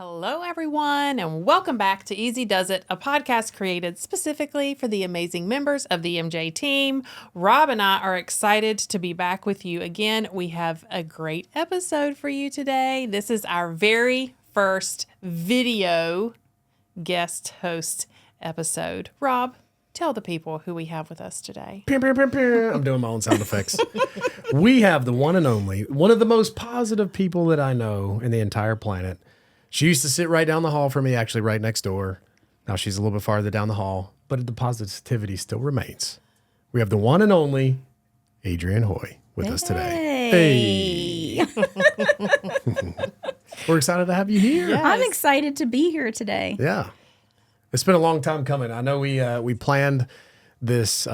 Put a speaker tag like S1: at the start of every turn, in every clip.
S1: Hello, everyone, and welcome back to Easy Does It, a podcast created specifically for the amazing members of the MJ team. Rob and I are excited to be back with you again. We have a great episode for you today. This is our very first video guest host episode. Rob, tell the people who we have with us today.
S2: I'm doing my own sound effects. We have the one and only, one of the most positive people that I know in the entire planet. She used to sit right down the hall from me, actually right next door. Now she's a little bit farther down the hall, but the positivity still remains. We have the one and only Adrienne Huy with us today.
S3: Hey.
S2: We're excited to have you here.
S1: Yes.
S3: I'm excited to be here today.
S2: Yeah. It's been a long time coming. I know we planned this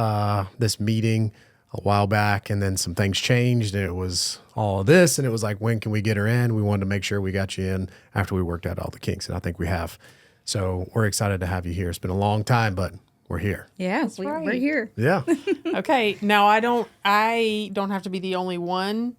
S2: meeting a while back, and then some things changed, and it was all of this, and it was like, when can we get her in? We wanted to make sure we got you in after we worked out all the kinks, and I think we have. So we're excited to have you here. It's been a long time, but we're here.
S3: Yeah, we're here.
S2: Yeah.
S1: Okay, now I don't have to be the only one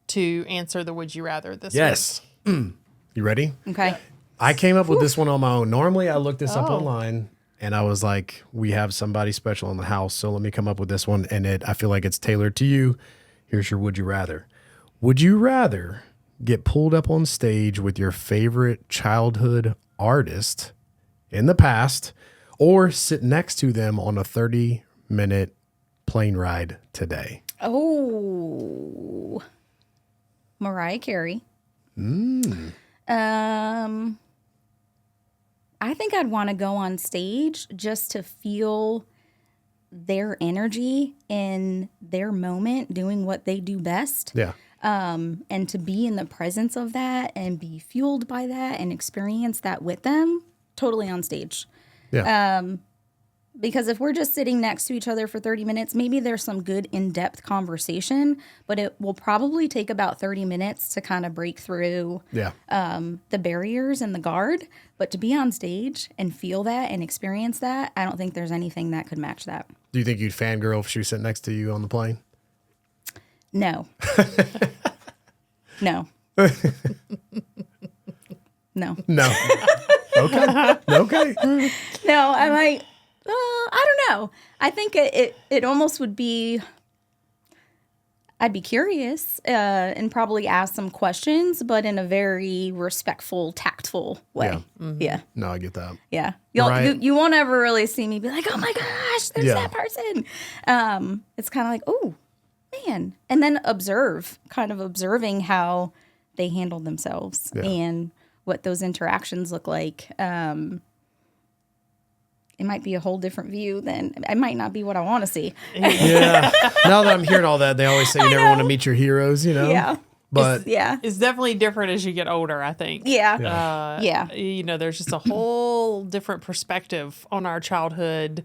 S1: to answer the would you rather this
S2: Yes. You ready?
S3: Okay.
S2: I came up with this one on my own. Normally, I looked this up
S1: Oh.
S2: online, and I was like, we have somebody special in the house, so let me come up with this one, and I feel like it's tailored to you. Here's your would you rather. Would you rather get pulled up on stage with your favorite childhood artist in the past, or sit next to them on a 30-minute plane ride today?
S3: Oh, Mariah Carey. I think I'd want to go on stage just to feel their energy in their moment, doing what they do best.
S2: Yeah.
S3: And to be in the presence of that and be fueled by that and experience that with them, totally on stage.
S2: Yeah.
S3: Because if we're just sitting next to each other for 30 minutes, maybe there's some good in-depth conversation, but it will probably take about 30 minutes to kind of break through
S2: Yeah.
S3: the barriers and the guard. But to be on stage and feel that and experience that, I don't think there's anything that could match that.
S2: Do you think you'd fangirl if she was sitting next to you on the plane?
S3: No. No. No.
S2: No. Okay. Okay.
S3: No, I might. I don't know. I think it almost would be. I'd be curious and probably ask some questions, but in a very respectful, tactful way.
S2: Yeah.
S3: Yeah.
S2: No, I get that.
S3: Yeah.
S2: Right.
S3: You won't ever really see me be like, oh my gosh, there's
S2: Yeah.
S3: that person. It's kind of like, oh, man. And then observing how they handle themselves
S2: Yeah.
S3: and what those interactions look like. It might be a whole different view than it might not be what I want to see.
S2: Yeah. Now that I'm hearing all that, they always say you never want to meet your heroes, you know?
S3: Yeah.
S2: But
S3: Yeah.
S1: It's definitely different as you get older, I think.
S3: Yeah. Yeah.
S1: You know, there's just a whole different perspective on our childhood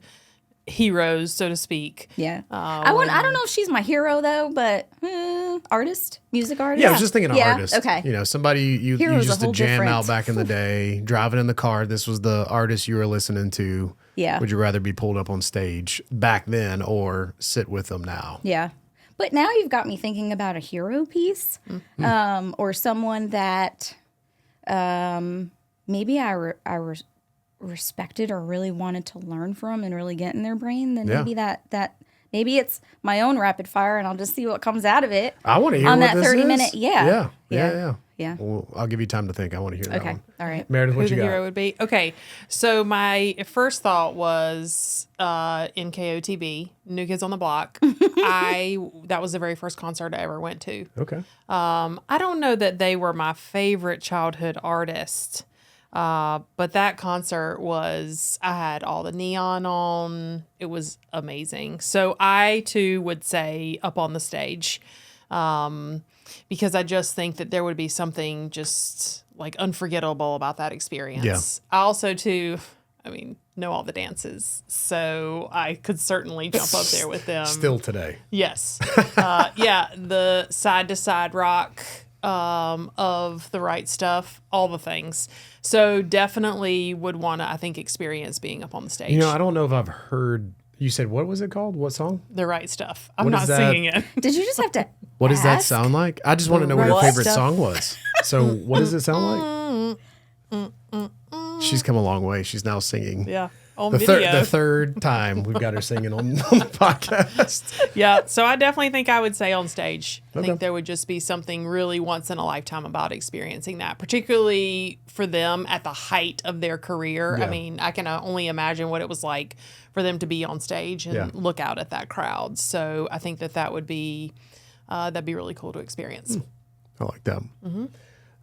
S1: heroes, so to speak.
S3: Yeah. I don't know if she's my hero though, but artist, music artist.
S2: yeah, I was just thinking of
S3: Yeah,
S2: artists.
S3: okay.
S2: You know, somebody you
S3: Hero's a
S2: used to
S3: whole
S2: jam
S3: different-
S2: out back in the day, driving in the car. This was the artist you were listening to.
S3: Yeah.
S2: Would you rather be pulled up on stage back then or sit with them now?
S3: Yeah. But now you've got me thinking about a hero piece, or someone that maybe I respected or really wanted to learn from and really get in their brain. Then
S2: Yeah.
S3: maybe that maybe it's my own rapid fire, and I'll just see what comes out of it.
S2: I want to hear
S3: on
S2: what
S3: that
S2: this
S3: 30-minute.
S2: is.
S3: Yeah.
S2: Yeah.
S3: Yeah.
S2: Well, I'll give you time to think. I want to hear that
S3: Okay.
S2: one.
S3: All right.
S2: Meredith,
S1: Who
S2: what
S1: the
S2: you got?
S1: hero would be? Okay, so my first thought was NKOTB, New Kids on the Block. That was the very first concert I ever went to.
S2: Okay.
S1: I don't know that they were my favorite childhood artist, but that concert was, I had all the neon on. It was amazing. So I too would say up on the stage, because I just think that there would be something just like unforgettable about that experience.
S2: Yeah.
S1: I also too, know all the dances, so I could certainly jump up there with them.
S2: Still today.
S1: Yes. Yeah, the side-to-side rock of the right stuff, all the things. So definitely would want to, I think, experience being up on the stage.
S2: You know, I don't know if I've heard. You said, what was it called? What song?
S1: The right stuff. I'm
S2: What
S1: not
S2: is that?
S1: singing it.
S3: Did you just have to?
S2: What does that
S3: ask?
S2: sound like? I just want to know what your
S1: Right
S2: favorite
S1: stuff.
S2: song was. So what does it sound like? She's come a long way. She's now singing.
S1: Yeah. On
S2: The
S1: video.
S2: third time we've got her singing on the podcast.
S1: Yeah. So I definitely think I would say on stage. I
S2: Okay.
S1: think there would just be something really once in a lifetime about experiencing that, particularly for them at the height of their career.
S2: Yeah.
S1: I mean, I can only imagine what it was like for them to be on stage and
S2: Yeah.
S1: look out at that crowd. So I think that would be, that'd be really cool to experience.
S2: I like that.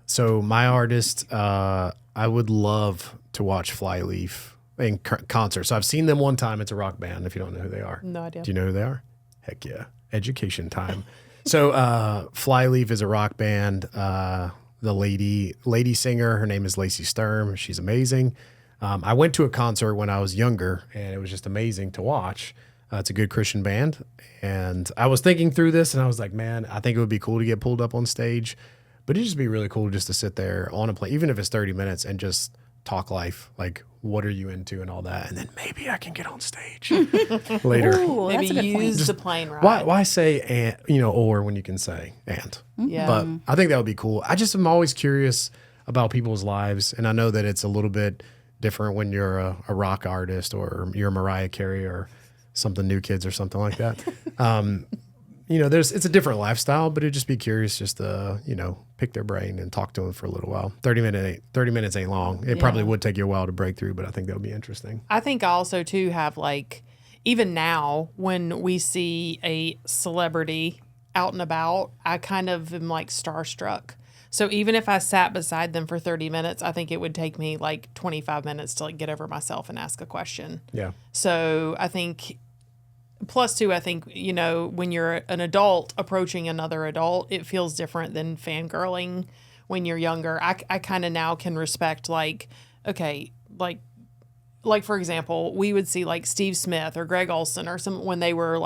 S2: So my artist, I would love to watch Flyleaf in concert. So I've seen them one time. It's a rock band. If you don't know who they are,
S1: No idea.
S2: Do you know who they are? Heck yeah, education time. So Flyleaf is a rock band. The lady singer, her name is Lacey Sturm. She's amazing. I went to a concert when I was younger, and it was just amazing to watch. It's a good Christian band, and I was thinking through this, and I was like, man, I think it would be cool to get pulled up on stage, but it'd just be really cool just to sit there on a plane, even if it's 30 minutes, and just talk life, like what are you into and all that, and then maybe I can get on stage later.
S3: Ooh,
S1: Maybe
S3: that's a good
S1: use
S3: point.
S1: the plane ride.
S2: Why say and, or when you can say and?
S1: Yeah.
S2: But I think that would be cool. I just am always curious about people's lives, and I know that it's a little bit different when you're a rock artist or you're Mariah Carey or something New Kids or something like that. It's a different lifestyle, but it'd just be curious just to, pick their brain and talk to them for a little while. 30 minutes ain't long. It probably would take you a while to break through, but I think that would be interesting.
S1: I think I also too have even now when we see a celebrity out and about, I kind of am starstruck. So even if I sat beside them for 30 minutes, I think it would take me 25 minutes to get over myself and ask a question.
S2: Yeah.
S1: So I think plus two, I think, when you're an adult approaching another adult, it feels different than fangirling when you're younger. I kind of now can respect for example, we would see Steve Smith or Greg Olson or some when they were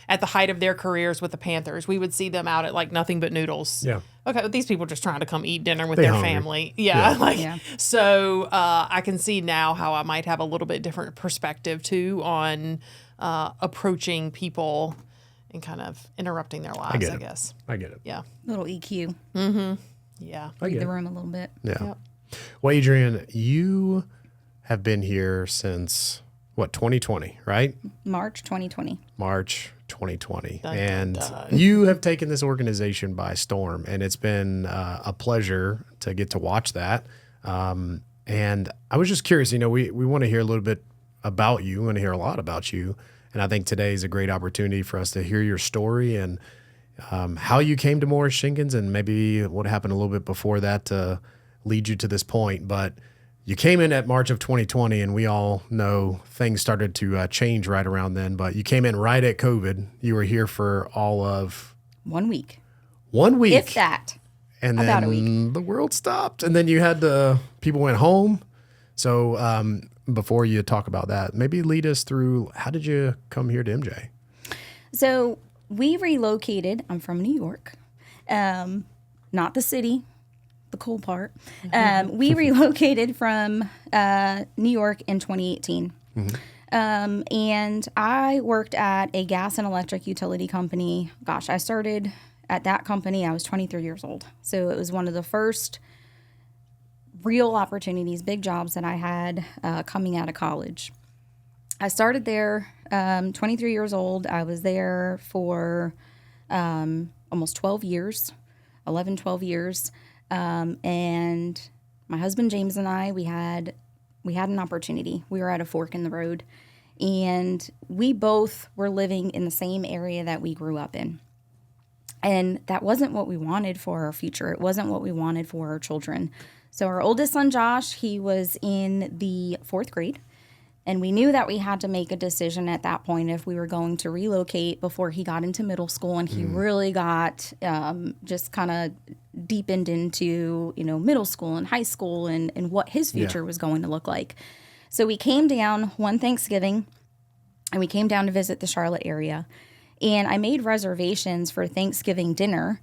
S1: at the height of their careers with the Panthers. We would see them out at Nothing But Noodles.
S2: Yeah.
S1: Okay, but these people are just trying to come eat dinner with
S2: They
S1: their
S2: hungry.
S1: family. Yeah,
S3: Yeah.
S1: So I can see now how I might have a little bit different perspective too on approaching people and kind of interrupting their lives.
S2: get
S1: I
S2: it.
S1: guess.
S2: I get it.
S1: Yeah.
S3: Little EQ.
S1: Yeah.
S2: I
S3: Read
S2: get
S3: the
S2: it.
S3: room a little bit.
S2: Yeah.
S1: Yep.
S2: Well, Adrienne, you have been here since 2020, right?
S3: March 2020.
S2: March 2020.
S1: Dun, dun,
S2: and
S1: dun.
S2: you have taken this organization by storm, and it's been a pleasure to get to watch that. And I was just curious, we want to hear a little bit about you. We want to hear a lot about you. And I think today is a great opportunity for us to hear your story and how you came to Morris-Jenkins and maybe what happened a little bit before that to lead you to this point. But you came in at March of 2020, and we all know things started to change right around then. But you came in right at COVID. You were here for all of
S3: 1 week.
S2: 1 week.
S3: If that.
S2: And
S3: about a
S2: then the world stopped. And then you had people went home. So before you talk about that, maybe lead us through how did you come here to MJ?
S3: So we relocated. I'm from New York, not the city, the cool part. We relocated from New York in 2018. And I worked at a gas and electric utility company. Gosh, I started at that company. I was 23 years old. So it was one of the first real opportunities, big jobs that I had coming out of college. I started there 23 years old. I was there for almost 12 years, 11, 12 years. And my husband, James, and I, we had an opportunity. We were at a fork in the road, and we both were living in the same area that we grew up in. And that wasn't what we wanted for our future. It wasn't what we wanted for our children. So our oldest son, Josh, he was in the 4th grade. And we knew that we had to make a decision at that point if we were going to relocate before he got into middle school. And he really got just kind of deepened into, middle school and high school and what his future was going to look like. So we came down one Thanksgiving, and we came down to visit the Charlotte area. And I made reservations for Thanksgiving dinner.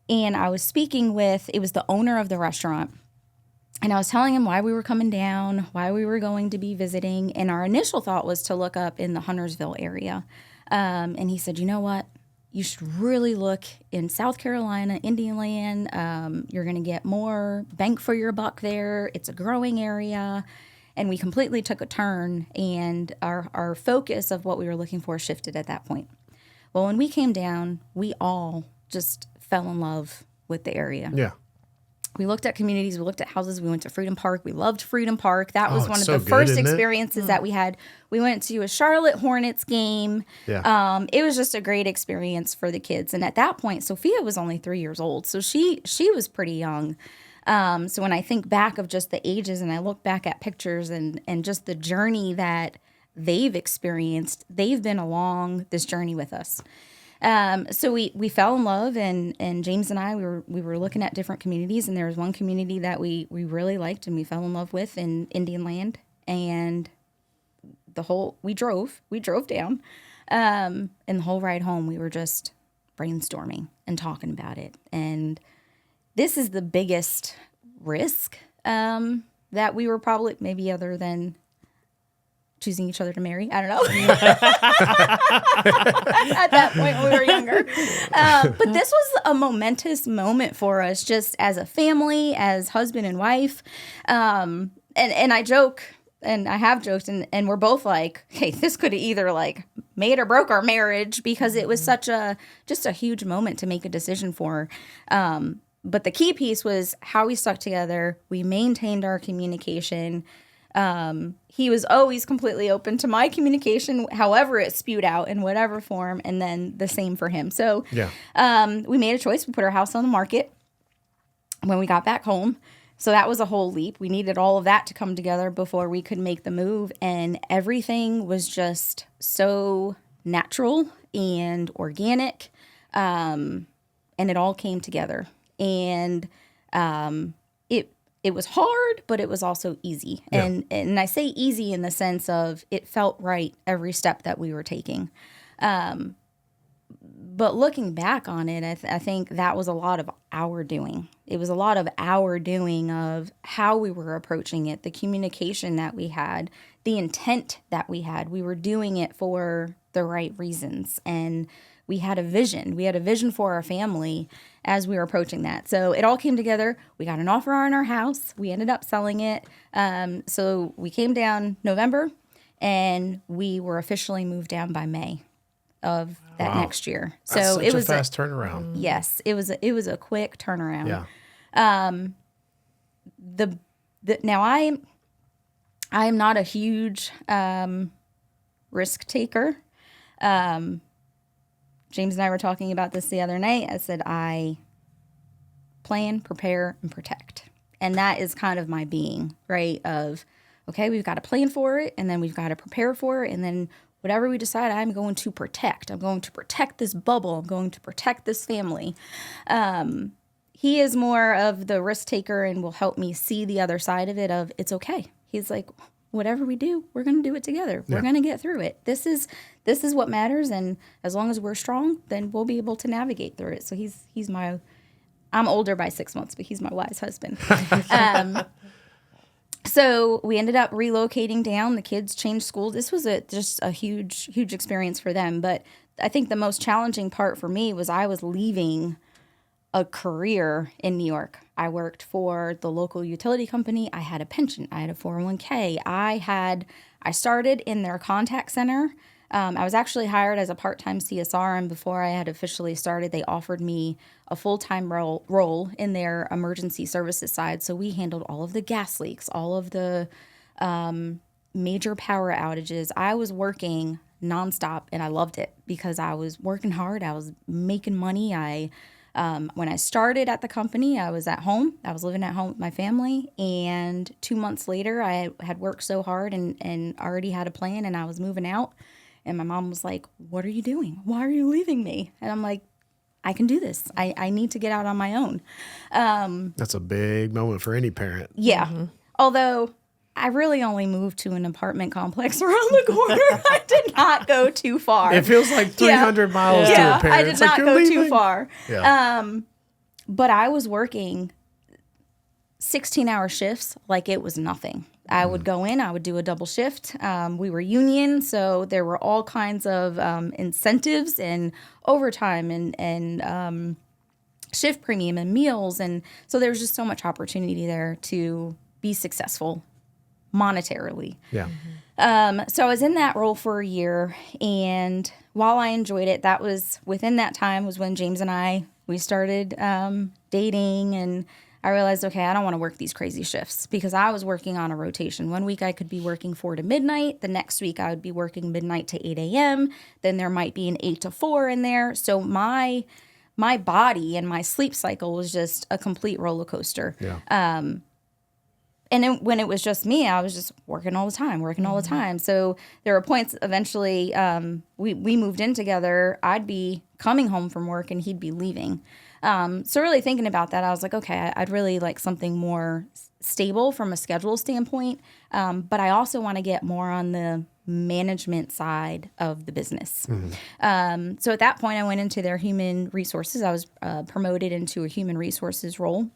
S3: And I was speaking with, it was the owner of the restaurant. And I was telling him why we were coming down, why we were going to be visiting. And our initial thought was to look up in the Huntersville area. And he said, you know what? you should really look in South Carolina, Indian Land. You're going to get more bang for your buck there. It's a growing area. And we completely took a turn, and our focus of what we were looking for shifted at that point. Well, when we came down, we all just fell in love with the area.
S2: Yeah.
S3: We looked at communities, we looked at houses, we went to Freedom Park. We loved Freedom Park. That was one of
S2: so
S3: the
S2: good,
S3: first
S2: isn't it?
S3: experiences that we had. We went to a Charlotte Hornets game.
S2: Yeah.
S3: It was just a great experience for the kids. And at that point, Sophia was only 3 years old. So she was pretty young. So when I think back of just the ages and I look back at pictures and just the journey that they've experienced, they've been along this journey with us. So we fell in love, and James and I, we were looking at different communities, and there was one community that we really liked and we fell in love with in Indian Land, and we drove down, and the whole ride home we were just brainstorming and talking about it. And this is the biggest risk that we were probably, maybe other than choosing each other to marry. I don't know. At that point when we were younger. But this was a momentous moment for us just as a family, as husband and wife. And I joke, and I have joked, and we're both like, hey, this could have either like made or broke our marriage, because it was such just a huge moment to make a decision for. But the key piece was how we stuck together. We maintained our communication. He was always completely open to my communication, however it spewed out in whatever form, and then the same for him. So we made a choice. We put our house on the market when we got back home. So that was a whole leap. We needed all of that to come together before we could make the move. And everything was just so natural and organic. And it all came together. And it was hard, but it was also easy.
S2: Yeah.
S3: And I say easy in the sense of it felt right every step that we were taking. But looking back on it, I think that was a lot of our doing. It was a lot of our doing of how we were approaching it, the communication that we had, the intent that we had. We were doing it for the right reasons. And we had a vision. We had a vision for our family as we were approaching that. So it all came together. We got an offer on our house. We ended up selling it. So we came down November, and we were officially moved down by May of that next year. So
S2: That's such
S3: it was
S2: a fast turnaround.
S3: Yes, it was a quick turnaround.
S2: Yeah.
S3: Now I am not a huge risk taker. James and I were talking about this the other night. I said, I plan, prepare, and protect. And that is kind of my being, right? Of, okay, we've got to plan for it, and then we've got to prepare for it, and then whatever we decide, I'm going to protect. I'm going to protect this bubble. I'm going to protect this family. He is more of the risk taker and will help me see the other side of it of, it's okay. He's like, whatever we do, we're going to do it together. We're going to get through it. This is what matters, and as long as we're strong, then we'll be able to navigate through it. So he's my, I'm older by 6 months, but he's my wise husband. So we ended up relocating down. The kids changed schools. This was just a huge experience for them. But I think the most challenging part for me was I was leaving a career in New York. I worked for the local utility company. I had a pension. I had a 401k. I started in their contact center. I was actually hired as a part-time CSR, and before I had officially started, they offered me a full-time role in their emergency services side. So we handled all of the gas leaks, all of the major power outages. I was working nonstop, and I loved it because I was working hard. I was making money. When I started at the company, I was at home. I was living at home with my family. And 2 months later, I had worked so hard and already had a plan, and I was moving out. And my mom was like, what are you doing? Why are you leaving me? And I'm like, I can do this. I need to get out on my own.
S2: That's a big moment for any parent.
S3: Yeah. Mm-hmm. Although I really only moved to an apartment complex around the corner. I did not go too far.
S2: It feels like 300 miles to a parent.
S3: I did
S2: It's
S3: not
S2: like,
S3: go
S2: you're
S3: too
S2: leaving.
S3: far.
S2: Yeah.
S3: But I was working 16-hour shifts like it was nothing. I would go in, I would do a double shift. We were union, so there were all kinds of incentives and overtime and shift premium and meals. And so there was just so much opportunity there to be successful monetarily.
S2: Yeah.
S3: So I was in that role for a year, and while I enjoyed it, that was within that time was when James and we started dating, and I realized, okay, I don't want to work these crazy shifts because I was working on a rotation. One week I could be working 4 to midnight. The next week I would be working midnight to 8 a.m. Then there might be an 8 to 4 in there. So my body and my sleep cycle was just a complete roller coaster.
S2: Yeah.
S3: And then when it was just me, I was just working all the time. So there were points eventually we moved in together. I'd be coming home from work and he'd be leaving. So really thinking about that, I was like, okay, I'd really like something more stable from a schedule standpoint. But I also want to get more on the management side of the business. So at that point, I went into their human resources. I was promoted into a human resources role.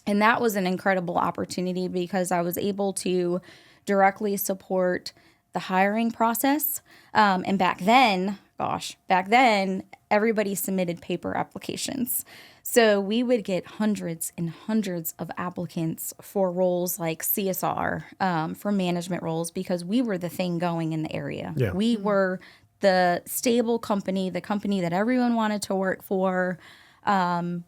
S3: And that was an incredible opportunity because I was able to directly support the hiring process. And back then, everybody submitted paper applications. So we would get hundreds and hundreds of applicants for roles like CSR, for management roles, because we were the thing going in the area.
S2: Yeah.
S3: We were the stable company, the company that everyone wanted to work for.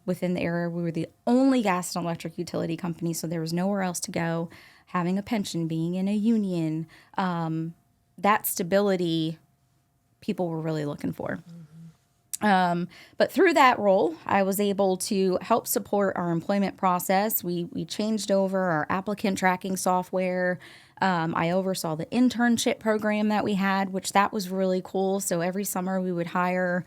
S3: Within the area, we were the only gas and electric utility company, so there was nowhere else to go. Having a pension, being in a union, that stability, people were really looking for. But through that role, I was able to help support our employment process. We changed over our applicant tracking software. I oversaw the internship program that we had, which that was really cool. So every summer we would hire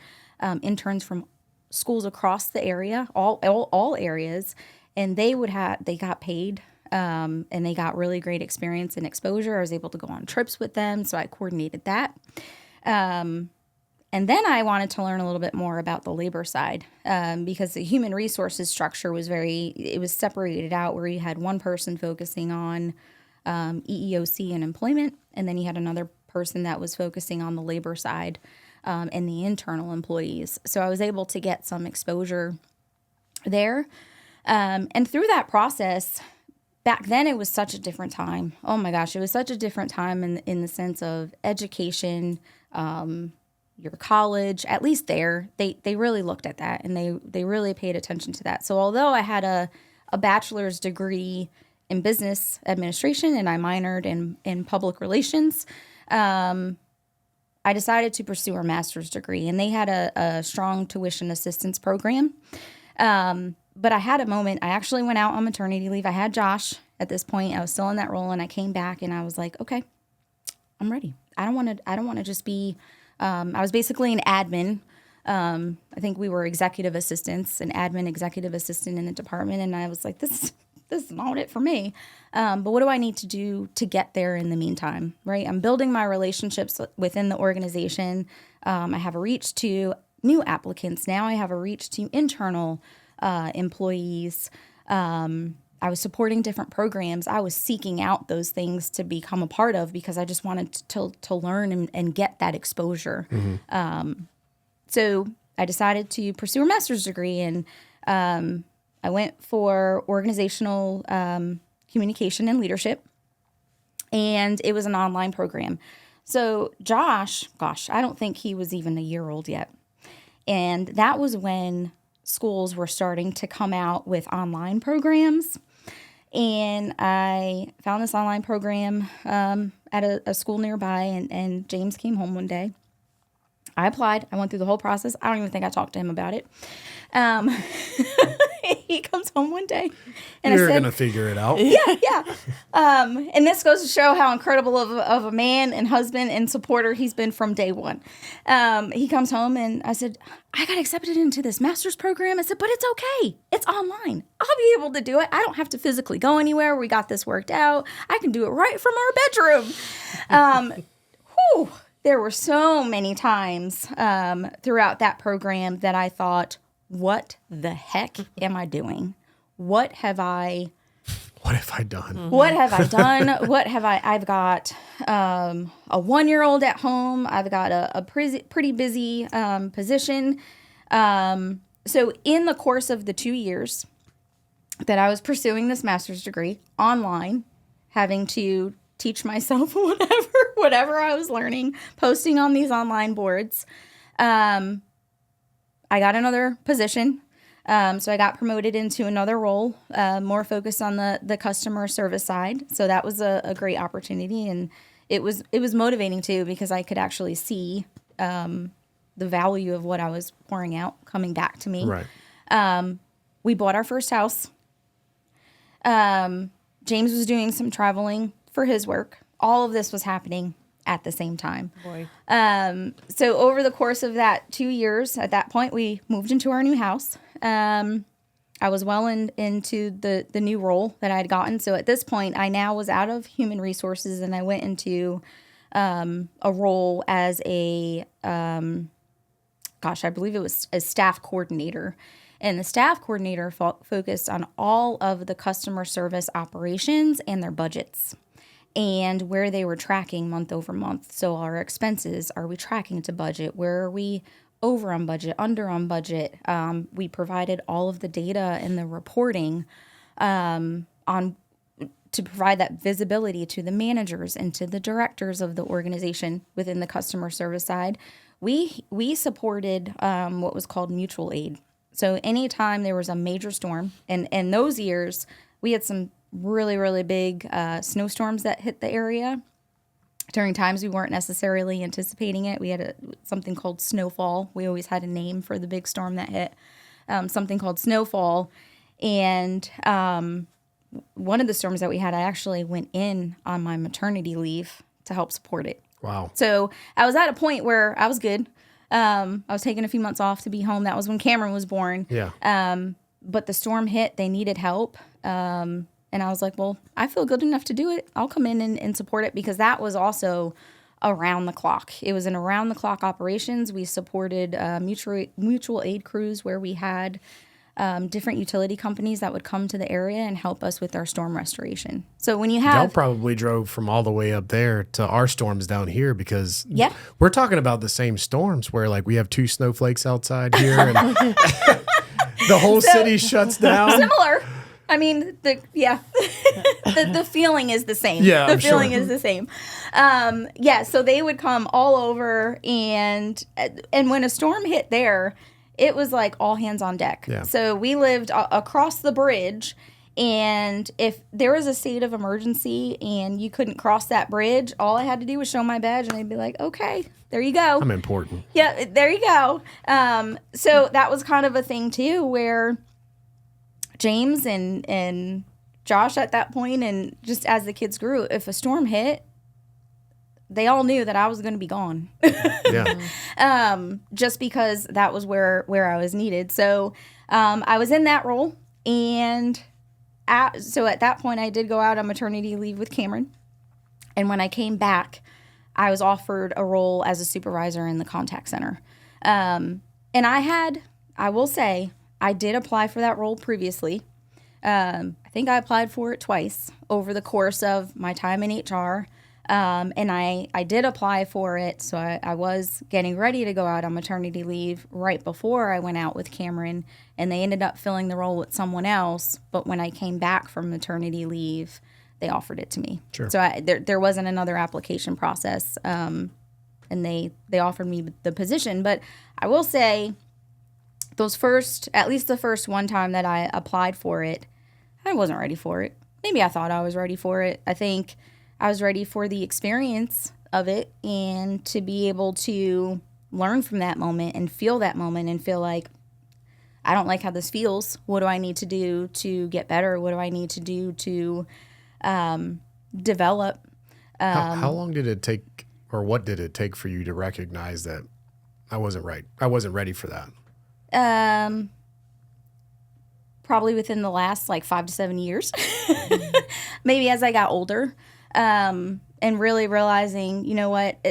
S3: interns from schools across the area, all areas, and they got paid, and they got really great experience and exposure. I was able to go on trips with them, so I coordinated that. And then I wanted to learn a little bit more about the labor side, because the human resources structure was separated out, where you had one person focusing on EEOC and employment, and then you had another person that was focusing on the labor side. And the internal employees. So I was able to get some exposure there. And through that process, back then it was such a different time. Oh my gosh, it was such a different time in the sense of education, your college, at least there, they really looked at that and they really paid attention to that. So although I had a bachelor's degree in business administration and I minored in public relations, I decided to pursue a master's degree, and they had a strong tuition assistance program. But I had a moment. I actually went out on maternity leave. I had Josh at this point. I was still in that role, and I came back, and I was like, okay, I'm ready. I don't want to just be. I was basically an admin. I think we were executive assistants, an admin executive assistant in the department, and I was like, this is not it for me. But what do I need to do to get there in the meantime, right? I'm building my relationships within the organization. I have a reach to new applicants. Now I have a reach to internal employees. I was supporting different programs. I was seeking out those things to become a part of because I just wanted to learn and get that exposure. So I decided to pursue a master's degree, and I went for organizational communication and leadership, and it was an online program. So Josh, I don't think he was even a year old yet. And that was when schools were starting to come out with online programs. And I found this online program at a school nearby, and James came home one day. I applied. I went through the whole process. I don't even think I talked to him about it. He comes home one day, and
S2: You're
S3: I said,
S2: going to figure it out.
S3: Yeah. And this goes to show how incredible of a man and husband and supporter he's been from day one. He comes home, and I said, I got accepted into this master's program. I said, but it's okay. It's online. I'll be able to do it. I don't have to physically go anywhere. We got this worked out. I can do it right from our bedroom. There were so many times throughout that program that I thought, what the heck am I doing? What have I
S2: What have I done?
S3: What have I done? I've got a 1-year-old at home. I've got a pretty busy position. So in the course of the 2 years that I was pursuing this master's degree online, having to teach myself whatever I was learning, posting on these online boards, I got another position. So I got promoted into another role, more focused on the customer service side. So that was a great opportunity, and it was motivating too, because I could actually see the value of what I was pouring out coming back to me.
S2: Right.
S3: We bought our first house. James was doing some traveling for his work. All of this was happening at the same time.
S1: Boy.
S3: So over the course of that 2 years, at that point, we moved into our new house. I was well into the new role that I had gotten. So at this point, I now was out of human resources, and I went into a role as I believe it was a staff coordinator. And the staff coordinator focused on all of the customer service operations and their budgets, and where they were tracking month over month. So our expenses, are we tracking to budget? Where are we over on budget, under on budget? We provided all of the data and the reporting to provide that visibility to the managers and to the directors of the organization within the customer service side. We supported what was called mutual aid. So anytime there was a major storm, and in those years, we had some really, really big snowstorms that hit the area during times we weren't necessarily anticipating it. We had something called snowfall. We always had a name for the big storm that hit, something called snowfall. And one of the storms that we had, I actually went in on my maternity leave to help support it.
S2: Wow.
S3: So I was at a point where I was good. I was taking a few months off to be home. That was when Cameron was born.
S2: Yeah.
S3: But the storm hit. They needed help. And I was like, well, I feel good enough to do it. I'll come in and support it, because that was also around the clock. It was an around the clock operations. We supported mutual aid crews where we had different utility companies that would come to the area and help us with our storm restoration. So when you have...
S2: Y'all probably drove from all the way up there to our storms down here, because
S3: Yeah.
S2: we're talking about the same storms where like we have 2 snowflakes outside here and the whole city shuts down.
S3: Similar. I mean, the feeling is the same.
S2: Yeah,
S3: the feeling is the same. So they would come all over, and when a storm hit there, it was like all hands on deck.
S2: Yeah.
S3: So we lived across the bridge, and if there was a state of emergency and you couldn't cross that bridge, all I had to do was show my badge, and they'd be like, okay, there you go.
S2: I'm important.
S3: Yeah, there you go. So that was kind of a thing too, where James and Josh at that point, and just as the kids grew, if a storm hit, they all knew that I was going to be gone.
S2: Yeah.
S3: Just because that was where I was needed. So I was in that role, and so at that point, I did go out on maternity leave with Cameron. And when I came back, I was offered a role as a supervisor in the contact center. And I will say, I did apply for that role previously. I think I applied for it twice over the course of my time in HR. And I did apply for it. So I was getting ready to go out on maternity leave right before I went out with Cameron. And they ended up filling the role with someone else. But when I came back from maternity leave, they offered it to me.
S2: Sure.
S3: So there wasn't another application process. And they offered me the position. But I will say, at least the first one time that I applied for it, I wasn't ready for it. Maybe I thought I was ready for it. I think I was ready for the experience of it, and to be able to learn from that moment and feel like, I don't like how this feels. What do I need to do to get better? What do I need to do to develop?
S2: How long did it take, or what did it take for you to recognize that I wasn't right? I wasn't ready for that.
S3: Probably within the last 5 to 7 years, maybe as I got older, and really realizing, you know what,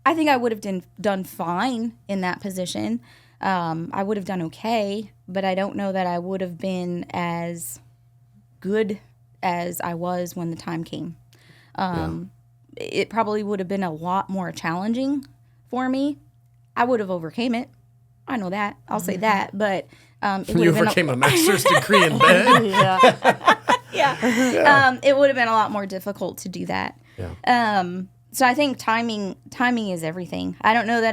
S3: I think I would have done fine in that position. I would have done okay, but I don't know that I would have been as good as I was when the time came. It probably would have been a lot more challenging for me. I would have overcame it. I know that. I'll say that. But it would
S2: You
S3: have been
S2: overcame a master's degree in bed.
S3: it would have been a lot more difficult to do that.
S2: Yeah.
S3: So I think timing is everything. I don't know that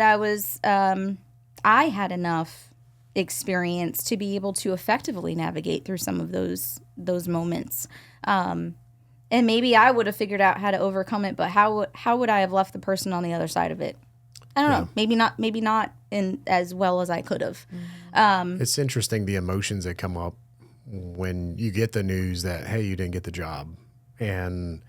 S3: I had enough experience to be able to effectively navigate through some of those moments. And maybe I would have figured out how to overcome it, but how would I have left the person on the other side of it? I don't know. Maybe not in as well as I could have.
S2: It's interesting the emotions that come up when you get the news that, hey, you didn't get the job, and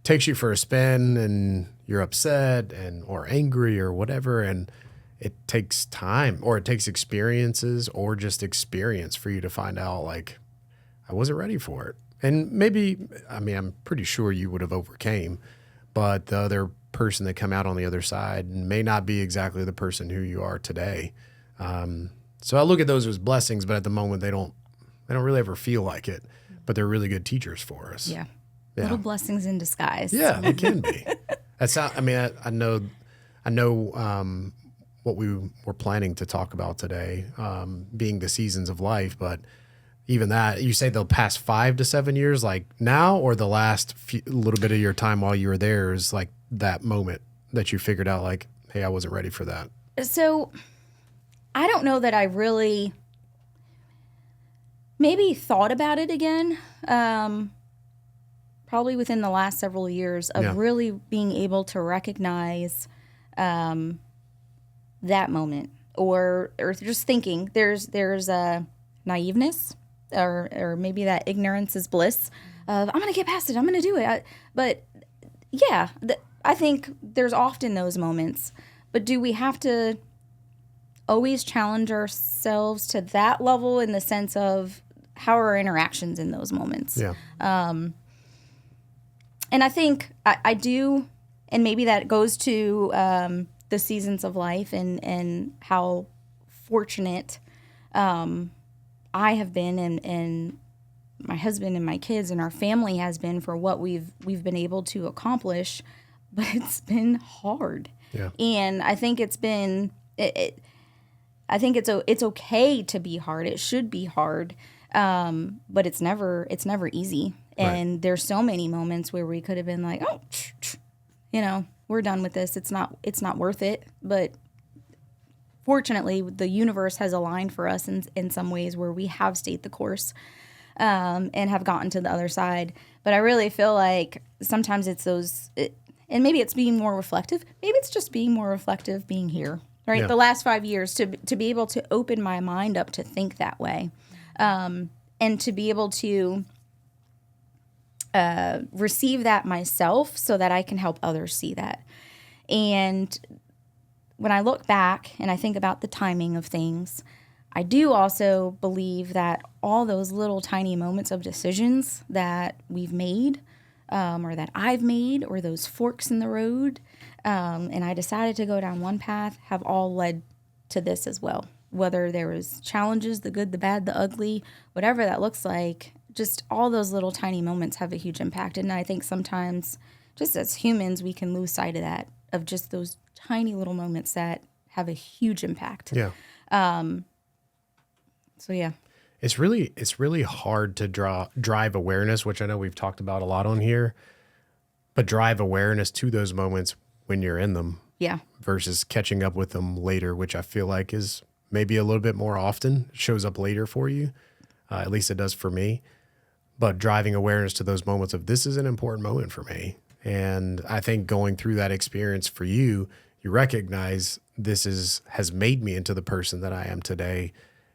S2: takes you for a spin, and you're upset or angry or whatever, and it takes time, or it takes experiences, or just experience for you to find out, like, I wasn't ready for it. And maybe, I mean, I'm pretty sure you would have overcame, but the other person that come out on the other side may not be exactly the person who you are today. So I look at those as blessings, but at the moment they don't really ever feel like it, but they're really good teachers for us.
S3: Yeah. Little blessings in disguise.
S2: Yeah, they can be. I know what we were planning to talk about today, being the seasons of life, but even that, you say the past 5 to 7 years, like now, or the last little bit of your time while you were there is like that moment that you figured out, like, hey, I wasn't ready for that.
S3: So I don't know that I really maybe thought about it again. Probably within the last several years of really being able to recognize that moment, or just thinking there's a naiveness, or maybe that ignorance is bliss of, I'm going to get past it, I'm going to do it. I think there's often those moments, but do we have to always challenge ourselves to that level in the sense of how are our interactions in those moments?
S2: Yeah.
S3: And I think I do, and maybe that goes to the seasons of life and how fortunate I have been, and my husband and my kids and our family has been for what we've been able to accomplish, but it's been hard.
S2: Yeah.
S3: And I think it's been I think it's okay to be hard. It should be hard, but it's never easy. And there's so many moments where we could have been like, oh, we're done with this. It's not worth it. But fortunately, the universe has aligned for us in some ways where we have stayed the course and have gotten to the other side. But I really feel like sometimes it's and maybe it's being more reflective. Maybe it's just being more reflective being here, right?
S2: Yeah.
S3: The last 5 years to be able to open my mind up to think that way, and to be able to receive that myself so that I can help others see that. And when I look back and I think about the timing of things, I do also believe that all those little tiny moments of decisions that we've made, or that I've made, or those forks in the road, and I decided to go down one path, have all led to this as well. Whether there was challenges, the good, the bad, the ugly, whatever that looks like, just all those little tiny moments have a huge impact. And I think sometimes, just as humans, we can lose sight of that, of just those tiny little moments that have a huge impact.
S2: Yeah.
S3: So yeah.
S2: It's really hard to drive awareness, which I know we've talked about a lot on here, but drive awareness to those moments when you're in them.
S3: Yeah.
S2: Versus catching up with them later, which I feel like is maybe a little bit more often, shows up later for you. At least it does for me. But driving awareness to those moments of, this is an important moment for me. And I think going through that experience for you, you recognize has made me into the person that I am today.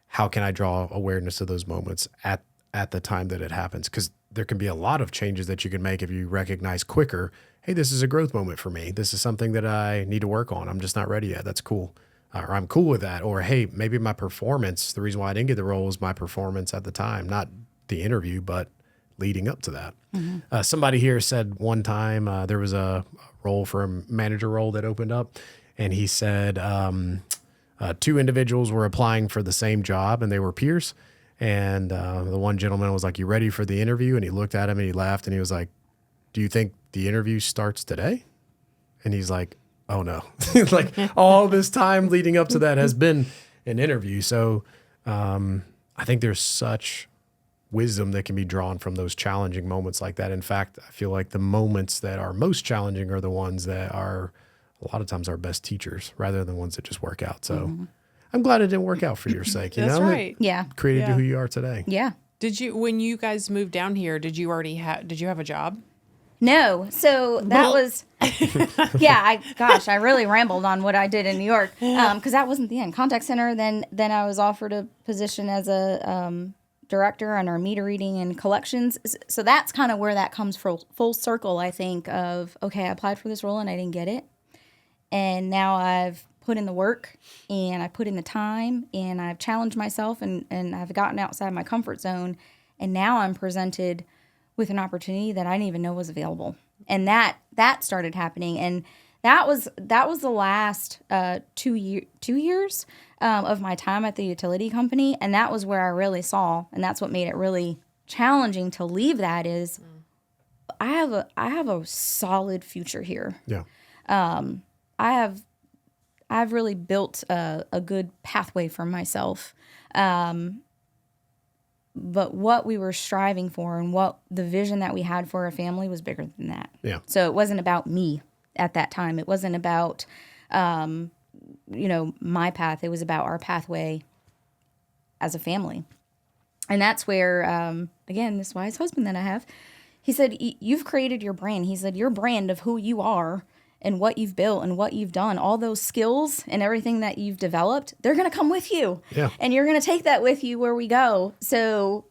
S2: How can I draw awareness to those moments at the time that it happens? Because there can be a lot of changes that you can make if you recognize quicker, hey, this is a growth moment for me. This is something that I need to work on. I'm just not ready yet. That's cool. Or I'm cool with that. Or, hey, maybe my performance, the reason why I didn't get the role was my performance at the time, not the interview, but leading up to that. Mm-hmm. Somebody here said one time there was a role for a manager role that opened up, and he said 2 individuals were applying for the same job, and they were peers. And the one gentleman was like, "You ready for the interview?" And he looked at him and he laughed and he was like, "Do you think the interview starts today?" And he's like, "Oh no." Like all this time leading up to that has been an interview. So I think there's such wisdom that can be drawn from those challenging moments like that. In fact, I feel like the moments that are most challenging are the ones that are a lot of times our best teachers rather than ones that just work out. So I'm glad it didn't work out for your sake. You
S1: That's
S2: know,
S1: right.
S3: Yeah.
S2: It created you who you are today.
S3: Yeah.
S1: Did you, when you guys moved down here, did you have a job?
S3: No. So that was, I really rambled on what I did in New York. Cause that wasn't the end. Contact center. Then I was offered a position as a, director on our meter reading and collections. So that's kind of where that comes full circle, I think, of, okay, I applied for this role and I didn't get it. And now I've put in the work and I put in the time and I've challenged myself and I've gotten outside my comfort zone. And now I'm presented with an opportunity that I didn't even know was available. And that started happening. And that was the last 2 years of my time at the utility company. And that was where I really saw, and that's what made it really challenging to leave that is I have a solid future here.
S2: Yeah.
S3: I've really built a good pathway for myself. But what we were striving for and what the vision that we had for our family was bigger than that.
S2: Yeah.
S3: So it wasn't about me at that time. It wasn't about, my path. It was about our pathway as a family. And that's where, again, this wise husband that I have, he said, you've created your brand. He said, your brand of who you are and what you've built and what you've done, all those skills and everything that you've developed, they're going to come with you.
S2: Yeah.
S3: And you're going to take that with you where we go. So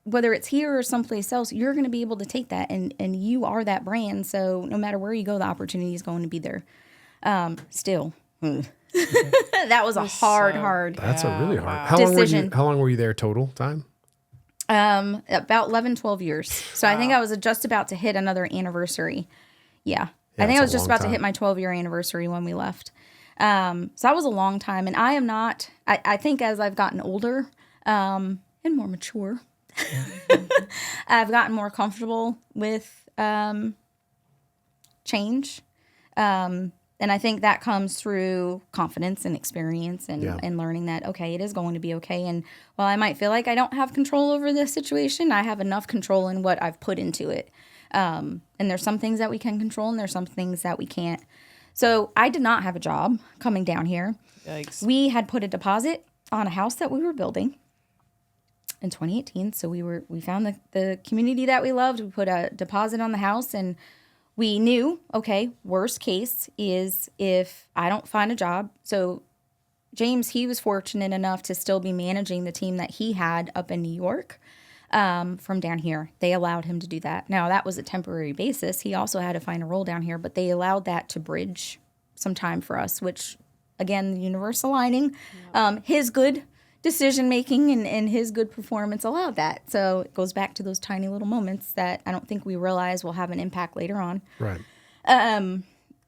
S3: whether it's here or someplace else, you're going to be able to take that and you are that brand. So no matter where you go, the opportunity is going to be there. Still. That was a hard
S2: That's a really hard.
S1: Wow.
S2: How long were you there total time?
S3: about 11, 12 years. So I think I was just about to hit another anniversary. Yeah. I think
S2: that's
S3: I
S2: a
S3: was just
S2: long
S3: about to hit
S2: time.
S3: my 12-year anniversary when we left. So that was a long time. And I am not, I think as I've gotten older and more mature, I've gotten more comfortable with change. And I think that comes through confidence and experience and learning that, okay, it is going to be okay. And while I might feel like I don't have control over this situation, I have enough control in what I've put into it. And there's some things that we can control and there's some things that we can't. So I did not have a job coming down here.
S1: Yikes.
S3: We had put a deposit on a house that we were building in 2018. So we found the community that we loved. We put a deposit on the house and we knew, okay, worst case is if I don't find a job. So James, he was fortunate enough to still be managing the team that he had up in New York from down here. They allowed him to do that. Now, that was a temporary basis. He also had to find a role down here, but they allowed that to bridge some time for us, which, again, the universe aligning. His good decision-making and his good performance allowed that. So it goes back to those tiny little moments that I don't think we realize will have an impact later on.
S2: Right.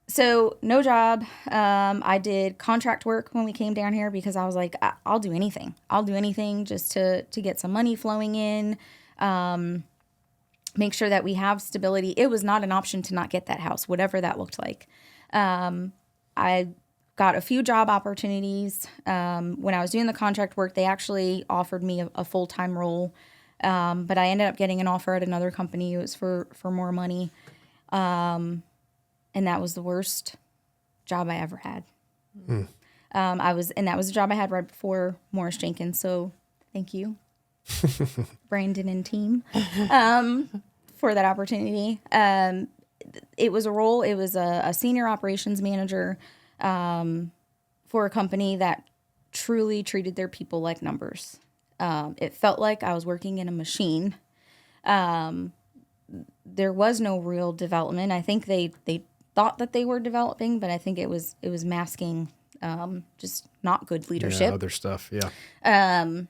S3: So no job. I did contract work when we came down here because I was like, I'll do anything. I'll do anything just to get some money flowing in, make sure that we have stability. It was not an option to not get that house, whatever that looked like. I got a few job opportunities. When I was doing the contract work, they actually offered me a full-time role. But I ended up getting an offer at another company. It was for more money. And that was the worst job I ever had. That was a job I had right before Morris-Jenkins. So thank you, Brandon and team, for that opportunity. It was a role. It was a senior operations manager for a company that truly treated their people like numbers. It felt like I was working in a machine. There was no real development. I think they thought that they were developing, but I think it was masking just not good leadership.
S2: Yeah, other stuff. Yeah.
S3: And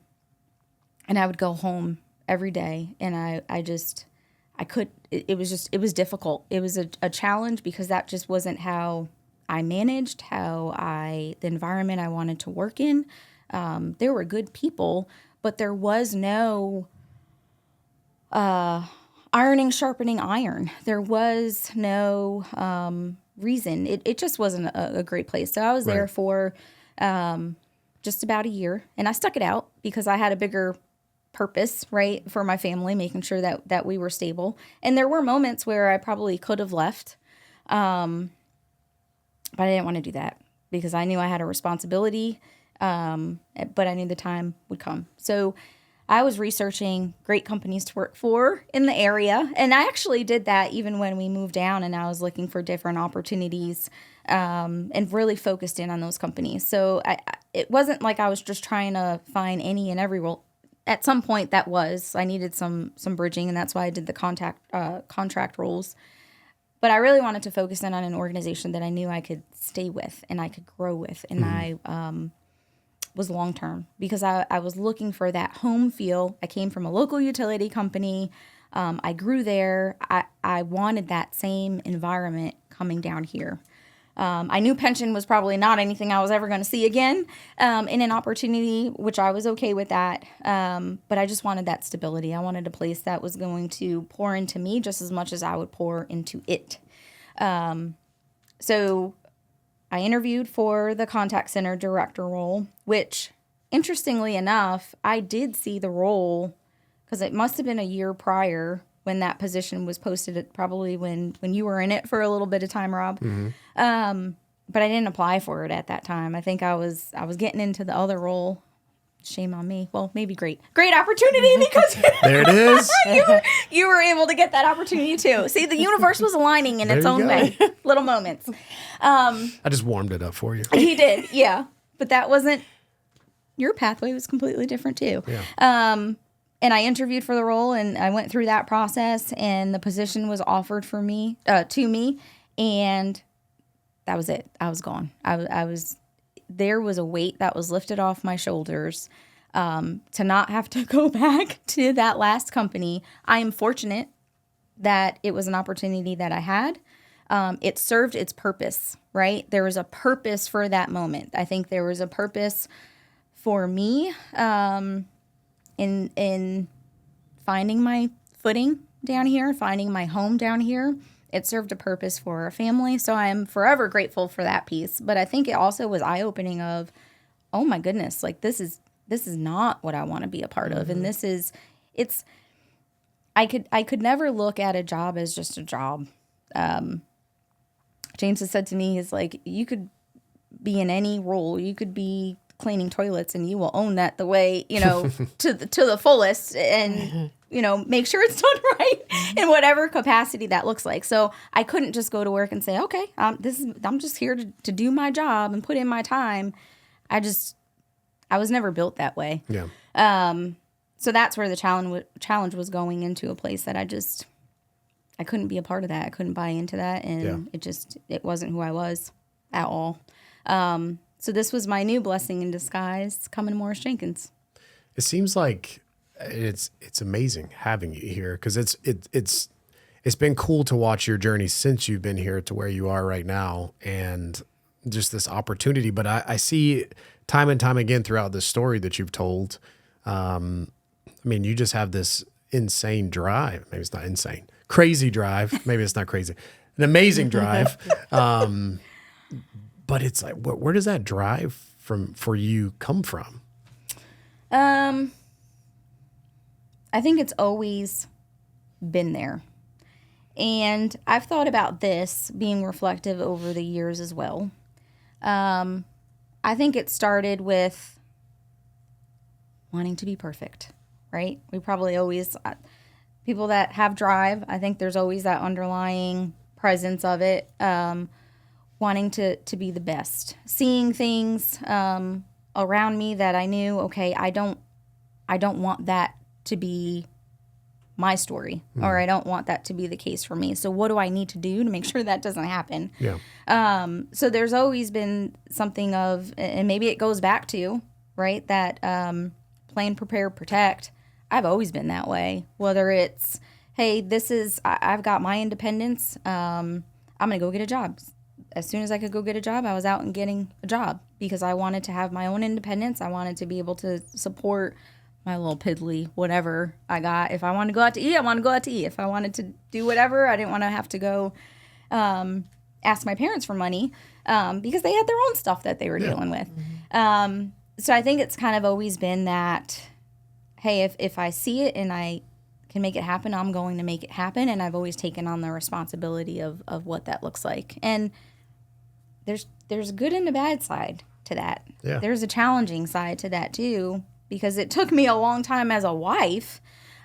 S3: I would go home every day, and it was difficult. It was a challenge because that just wasn't how I managed, the environment I wanted to work in. There were good people, but there was no ironing, sharpening iron. There was no reason. It just wasn't a great place. So I was there for just about a year, and I stuck it out because I had a bigger purpose, right, for my family, making sure that we were stable. And there were moments where I probably could have left, but I didn't want to do that because I knew I had a responsibility, but I knew the time would come. So I was researching great companies to work for in the area, and I actually did that even when we moved down, and I was looking for different opportunities and really focused in on those companies. So it wasn't like I was just trying to find any and every role. At some point, I needed some bridging, and that's why I did the contract roles. But I really wanted to focus in on an organization that I knew I could stay with and I could grow with, and I was long term because I was looking for that home feel. I came from a local utility company. I grew there. I wanted that same environment coming down here. I knew pension was probably not anything I was ever going to see again in an opportunity, which I was okay with that. But I just wanted that stability. I wanted a place that was going to pour into me just as much as I would pour into it. So I interviewed for the contact center director role, which, interestingly enough, I did see the role because it must have been a year prior when that position was posted, probably when you were in it for a little bit of time, Rob. But I didn't apply for it at that time. I think I was getting into the other role. Shame on me. Well, maybe great opportunity because
S2: There it is.
S3: you were able to get that opportunity too. See, the universe was aligning in its own way. Little moments.
S2: I just warmed it up for you.
S3: He did, yeah. But that wasn't, your pathway was completely different too.
S2: Yeah.
S3: And I interviewed for the role, and I went through that process, and the position was offered to me, and that was it. I was gone. There was a weight that was lifted off my shoulders to not have to go back to that last company. I am fortunate that it was an opportunity that I had. It served its purpose, right? There was a purpose for that moment. I think there was a purpose for me in finding my footing down here, finding my home down here. It served a purpose for our family, so I am forever grateful for that piece. But I think it also was eye-opening of, oh my goodness, like this is not what I want to be a part of, and I could never look at a job as just a job. James has said to me, he's like, you could be in any role, you could be cleaning toilets, and you will own that the way, to the fullest, and make sure it's done right in whatever capacity that looks like. So I couldn't just go to work and say, okay, I'm just here to do my job and put in my time. I was never built that way.
S2: Yeah.
S3: So that's where the challenge was, going into a place that I couldn't be a part of that. I couldn't buy into that, and it wasn't who I was at all. So this was my new blessing in disguise, coming to Morris-Jenkins.
S2: It seems like it's amazing having you here because it's been cool to watch your journey since you've been here to where you are right now, and just this opportunity. But I see time and time again throughout this story that you've told. You just have this insane drive. Maybe it's not insane, crazy drive. Maybe it's not crazy, an amazing drive. But it's like, where does that drive for you come from?
S3: I think it's always been there. And I've thought about this being reflective over the years as well. I think it started with wanting to be perfect, right? We probably always, people that have drive, I think there's always that underlying presence of it, wanting to be the best. Seeing things around me that I knew, okay, I don't want that to be my story, or I don't want that to be the case for me. So what do I need to do to make sure that doesn't happen?
S2: Yeah.
S3: So there's always been something of, and maybe it goes back to, right, that plan, prepare, protect. I've always been that way. Whether it's, hey, I've got my independence. I'm going to go get a job. As soon as I could go get a job, I was out and getting a job because I wanted to have my own independence. I wanted to be able to support my little piddly whatever I got. If I want to go out to eat, I want to go out to eat. If I wanted to do whatever, I didn't want to have to go ask my parents for money because they had their own stuff that they were dealing with. So I think it's kind of always been that, hey, if I see it and I can make it happen, I'm going to make it happen. And I've always taken on the responsibility of what that looks like. And there's a good and a bad side to that.
S2: Yeah.
S3: There's a challenging side to that too, because it took me a long time as a wife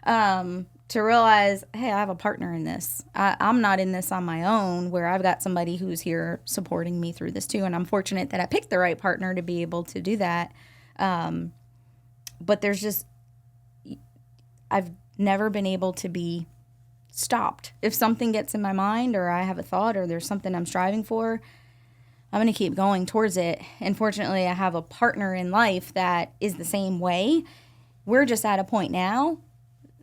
S3: to realize, hey, I have a partner in this. I'm not in this on my own, where I've got somebody who's here supporting me through this too. And I'm fortunate that I picked the right partner to be able to do that. But I've never been able to be stopped. If something gets in my mind, or I have a thought, or there's something I'm striving for, I'm going to keep going towards it. And fortunately, I have a partner in life that is the same way. We're just at a point now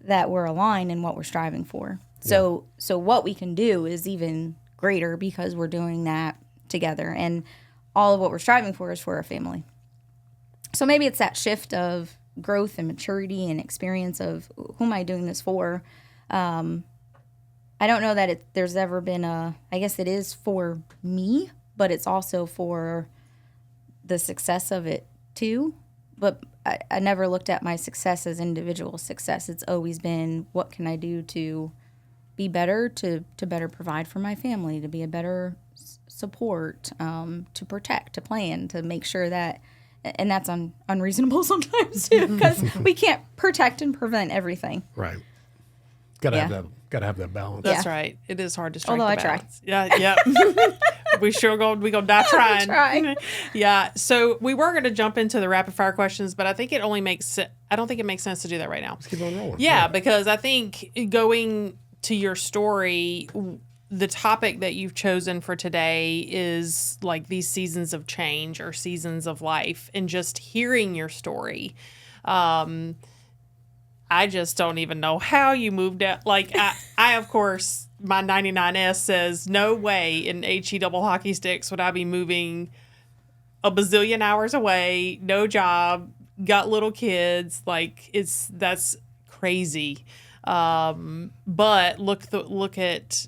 S3: that we're aligned in what we're striving for. So what we can do is even greater because we're doing that together. And all of what we're striving for is for our family. So maybe it's that shift of growth and maturity and experience of who am I doing this for? I don't know that there's ever been I guess it is for me, but it's also for the success of it too. But I never looked at my success as individual success. It's always been, what can I do to be better, to better provide for my family, to be a better support, to protect, to plan, to make sure that, and that's unreasonable sometimes too, because we can't protect and prevent everything.
S2: Right. Gotta have that balance.
S1: That's right. It is hard to strike
S3: Although
S1: the
S3: I try.
S1: balance. Yeah. we gonna die trying.
S3: Try.
S1: Yeah. So we were gonna jump into the rapid fire questions, but I think I don't think it makes sense to do that right now.
S2: Let's keep on rolling.
S1: Yeah, because I think going to your story, the topic that you've chosen for today is like these seasons of change or seasons of life, and just hearing your story. I just don't even know how you moved out. Like, I of course, my 99S says, no way in HE double hockey sticks would I be moving a bazillion hours away, no job, got little kids. Like, that's crazy. But look at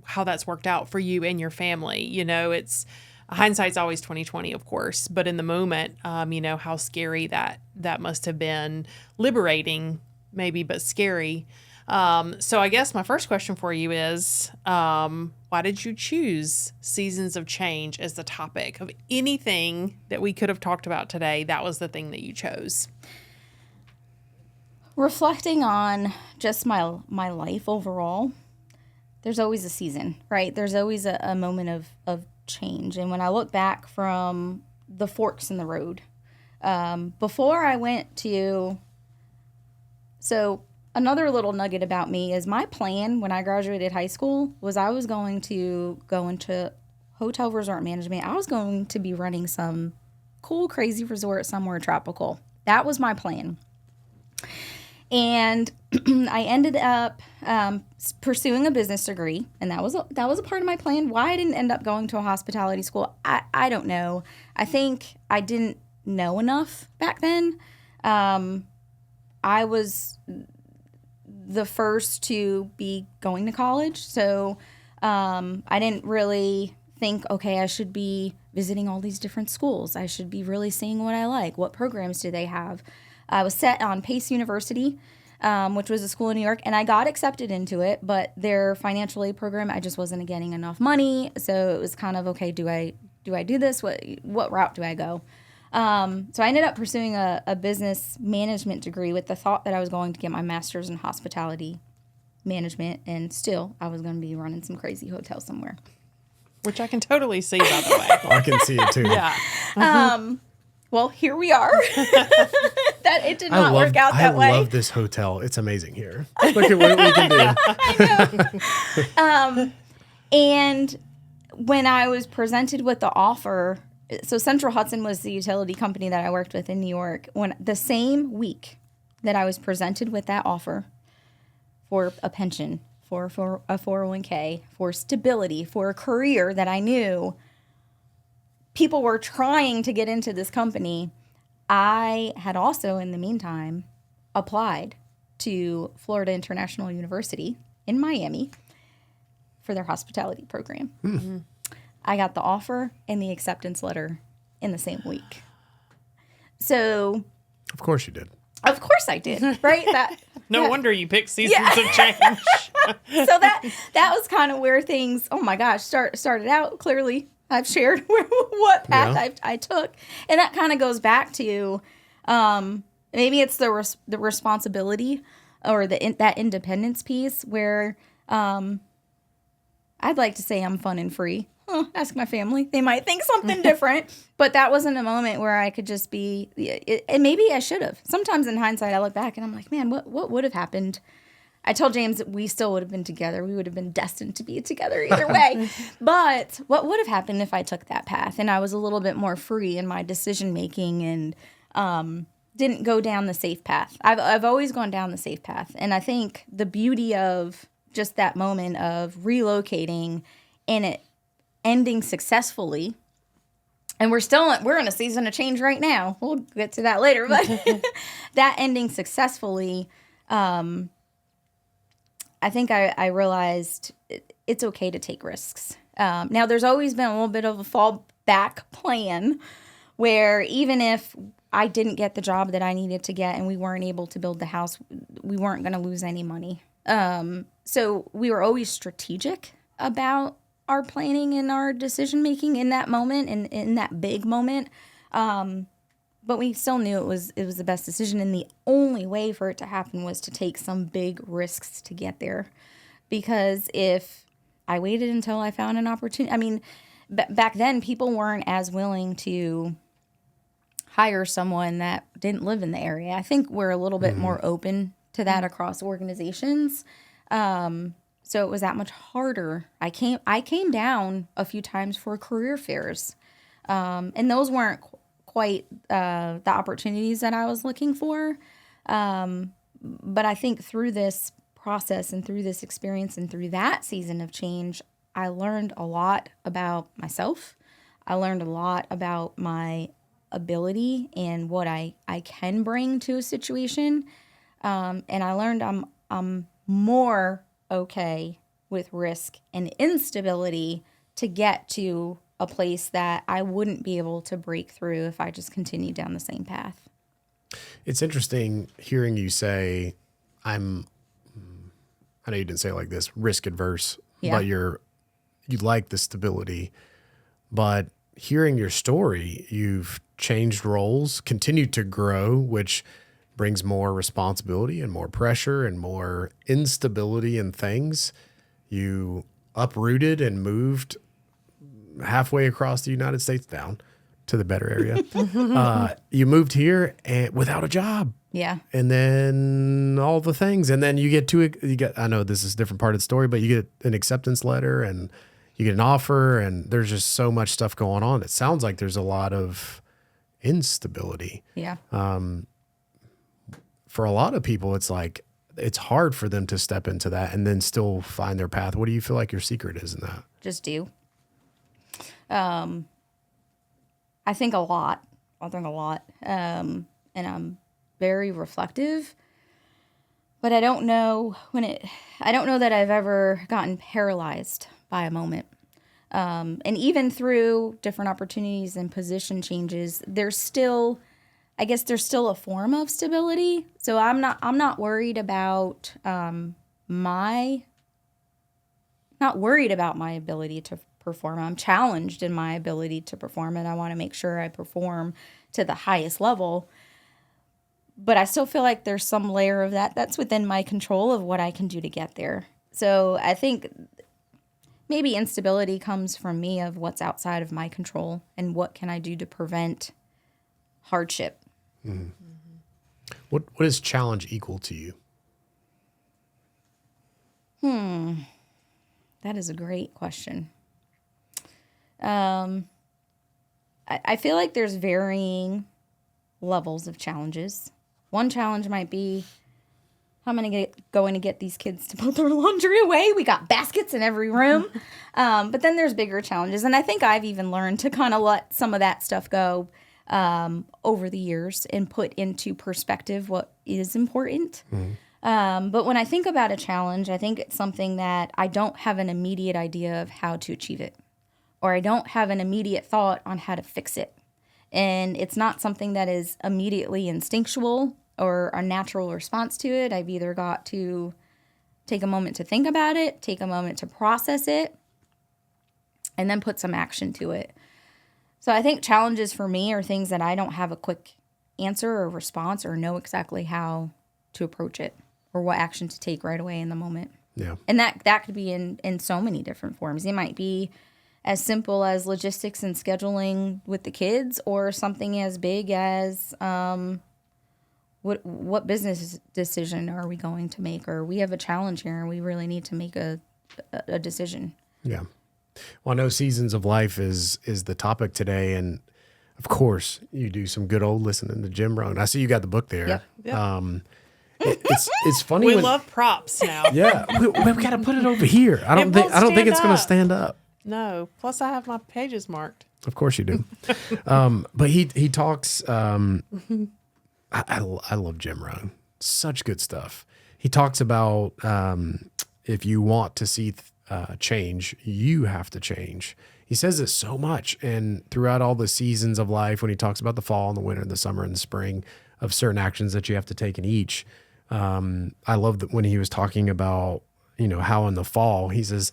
S1: how that's worked out for you and your family. You know, it's hindsight's always 20/20, of course, but in the moment, how scary that must have been. Liberating, maybe, but scary. So I guess my first question for you is, why did you choose seasons of change as the topic of anything that we could have talked about today? That was the thing that you chose.
S3: Reflecting on just my life overall, there's always a season, right? There's always a moment of change. And when I look back from the forks in the road, before I went to, so another little nugget about me is my plan when I graduated high school was I was going to go into hotel resort management. I was going to be running some cool, crazy resort somewhere tropical. That was my plan. And I ended up pursuing a business degree, and that was a part of my plan. Why I didn't end up going to a hospitality school, I don't know. I think I didn't know enough back then. I was the first to be going to college, so I didn't really think, okay, I should be visiting all these different schools. I should be really seeing what I like. What programs do they have? I was set on Pace University, which was a school in New York, and I got accepted into it, but their financial aid program, I just wasn't getting enough money, so it was kind of, okay, do I do this? What route do I go? So I ended up pursuing a business management degree with the thought that I was going to get my master's in hospitality management, and still I was going to be running some crazy hotel somewhere.
S1: Which I can totally see, by the way.
S2: I can see it too.
S1: Yeah.
S3: Well, here we are. That it did not work out that way.
S2: I love this hotel. It's amazing here. Look at what we can do.
S3: I know. And when I was presented with the offer, so Central Hudson was the utility company that I worked with in New York. When the same week that I was presented with that offer for a pension, for a 401k, for stability, for a career that I knew people were trying to get into this company, I had also, in the meantime, applied to Florida International University in Miami for their hospitality program. Mm-hmm. I got the offer and the acceptance letter in the same week. So,
S2: of course you did.
S3: Of course I did, right?
S1: No wonder you picked Seasons of Change.
S3: So that was kind of where things, oh my gosh, started out. Clearly, I've shared what path I took. And that kind of goes back to maybe it's the responsibility or that independence piece where I'd like to say I'm fun and free. Ask my family. They might think something different. But that wasn't a moment where I could just be, and maybe I should have. Sometimes in hindsight, I look back and I'm like, man, what would have happened? I told James that we still would have been together. We would have been destined to be together either way. But what would have happened if I took that path and I was a little bit more free in my decision making and didn't go down the safe path? I've always gone down the safe path. And I think the beauty of just that moment of relocating and it ending successfully, and we're in a season of change right now. We'll get to that later, but that ending successfully, I think I realized it's okay to take risks. Now, there's always been a little bit of a fallback plan where even if I didn't get the job that I needed to get and we weren't able to build the house, we weren't going to lose any money. So we were always strategic about our planning and our decision making in that moment and in that big moment. But we still knew it was the best decision. And the only way for it to happen was to take some big risks to get there. Because if I waited until I found an opportunity, I mean, back then people weren't as willing to hire someone that didn't live in the area. I think we're a little bit more open to that across organizations. So it was that much harder. I came down a few times for career fairs, and those weren't quite the opportunities that I was looking for. But I think through this process and through this experience and through that season of change, I learned a lot about myself. I learned a lot about my ability and what I can bring to a situation, and I learned I'm more okay with risk and instability to get to a place that I wouldn't be able to break through if I just continued down the same path.
S2: It's interesting hearing you say, I know you didn't say it like this, risk adverse, but you like the stability. But hearing your story, you've changed roles, continued to grow, which brings more responsibility and more pressure and more instability in things. You uprooted and moved halfway across the United States down to the better area. You moved here and without a job.
S3: Yeah.
S2: And then all the things. And then you get, I know this is a different part of the story, but you get an acceptance letter and you get an offer and there's just so much stuff going on. It sounds like there's a lot of instability.
S3: Yeah.
S2: For a lot of people, it's like, it's hard for them to step into that and then still find their path. What do you feel like your secret is in that?
S3: Just do. I think a lot. And I'm very reflective, but I don't know that I've ever gotten paralyzed by a moment. And even through different opportunities and position changes, there's still a form of stability. So I'm not worried about my ability to perform. I'm challenged in my ability to perform, and I want to make sure I perform to the highest level. But I still feel like there's some layer of that's within my control of what I can do to get there. So I think maybe instability comes from me of what's outside of my control and what can I do to prevent hardship.
S2: Mm-hmm. What is challenge equal to you?
S3: That is a great question. I feel like there's varying levels of challenges. One challenge might be, how am I going to get these kids to put their laundry away? We got baskets in every room. But then there's bigger challenges. And I think I've even learned to kind of let some of that stuff go. over the years and put into perspective what is important. But when I think about a challenge, I think it's something that I don't have an immediate idea of how to achieve it, or I don't have an immediate thought on how to fix it. And it's not something that is immediately instinctual or a natural response to it. I've either got to take a moment to think about it, take a moment to process it, and then put some action to it. So I think challenges for me are things that I don't have a quick answer or response or know exactly how to approach it or what action to take right away in the moment.
S2: Yeah.
S3: And that could be in so many different forms. It might be as simple as logistics and scheduling with the kids, or something as big as what business decision are we going to make, or we have a challenge here and we really need to make a decision.
S2: Yeah. Well, I know seasons of life is the topic today, and of course you do some good old listening to Jim Rohn. I see you got the book there.
S3: Yep.
S2: It's funny.
S1: We
S2: when,
S1: love props now.
S2: Yeah, we got to put it over here. I don't think it's going to stand up.
S1: No. Plus, I have my pages marked.
S2: Of course you do. But he talks. I love Jim Rohn. Such good stuff. He talks about if you want to see change, you have to change. He says this so much, and throughout all the seasons of life, when he talks about the fall and the winter and the summer and the spring, of certain actions that you have to take in each. I love that when he was talking about, how in the fall, he says,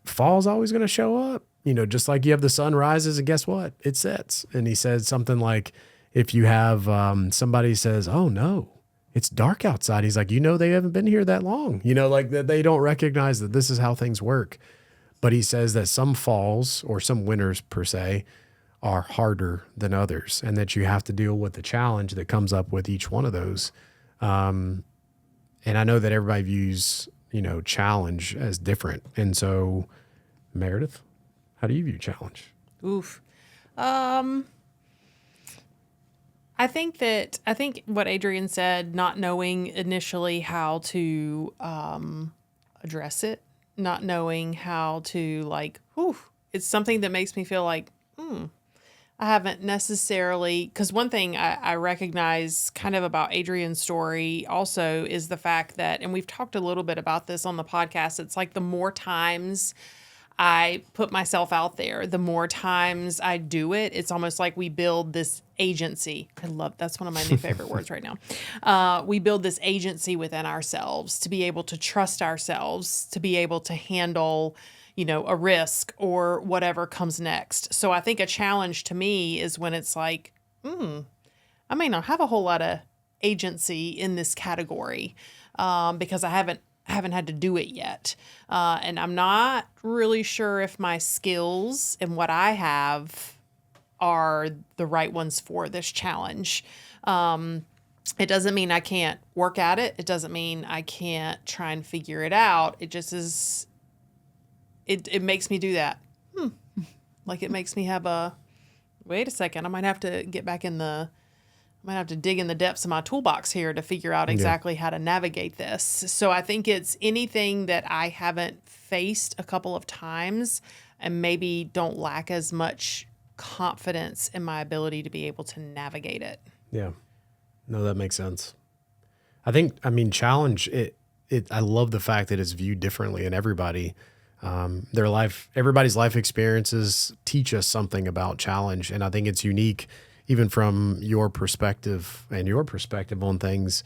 S2: fall's always going to show up, just like you have the sun rises and guess what? It sets. And he said something like, if you have somebody says, oh no, it's dark outside. He's like, they haven't been here that long, like that they don't recognize that this is how things work. But he says that some falls or some winters per se are harder than others, and that you have to deal with the challenge that comes up with each one of those. And I know that everybody views, challenge as different. And so, Meredith, how do you view challenge?
S1: Oof. I think what Adrienne said, not knowing initially how to address it, not knowing how to it's something that makes me feel like, I haven't necessarily, because one thing I recognize kind of about Adrienne's story also is the fact that, and we've talked a little bit about this on the podcast, it's like the more times I put myself out there, the more times I do it, it's almost like we build this agency. That's one of my new favorite words right now. We build this agency within ourselves to be able to trust ourselves, to be able to handle a risk or whatever comes next. So I think a challenge to me is when it's like, I may not have a whole lot of agency in this category because I haven't had to do it yet. And I'm not really sure if my skills and what I have are the right ones for this challenge. It doesn't mean I can't work at it. It doesn't mean I can't try and figure it out. It just is... It makes me do that. Like it makes me have wait a second, I might have to dig in the depths of my toolbox here to figure out exactly how to navigate this. So I think it's anything that I haven't faced a couple of times and maybe don't lack as much confidence in my ability to be able to navigate it.
S2: Yeah. No, that makes sense. Challenge, I love the fact that it's viewed differently in everybody. Everybody's life experiences teach us something about challenge. And I think it's unique, even from your perspective and your perspective on things,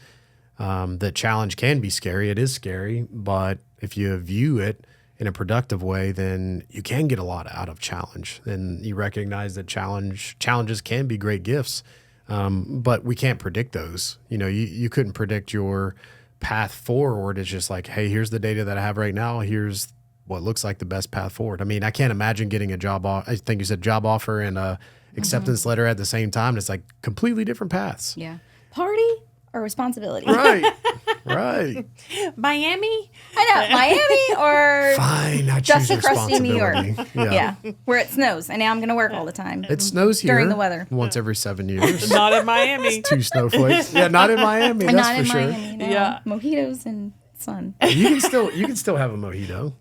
S2: that challenge can be scary. It is scary, but if you view it in a productive way, then you can get a lot out of challenge. And you recognize that challenges can be great gifts, but we can't predict those. You couldn't predict your path forward. It's just like, hey, here's the data that I have right now. Here's what looks like the best path forward. I can't imagine getting a job. I think you said job offer and a acceptance letter at the same time. It's like completely different paths.
S3: Yeah. Party or responsibility.
S2: Right. Right.
S1: Miami?
S3: I know. Miami or
S2: fine. I
S3: just
S2: choose
S3: a crusty New York.
S2: responsibility.
S3: Yeah. Where it snows. And now I'm going to work all the time.
S2: It snows here
S3: during the weather.
S2: once every 7 years.
S1: Not in Miami.
S2: 2 snowflakes. Yeah, not in Miami.
S3: And
S2: That's
S3: not
S2: for
S3: in
S2: sure.
S3: Miami. No.
S1: Yeah.
S3: Mojitos and sun.
S2: You can still have a mojito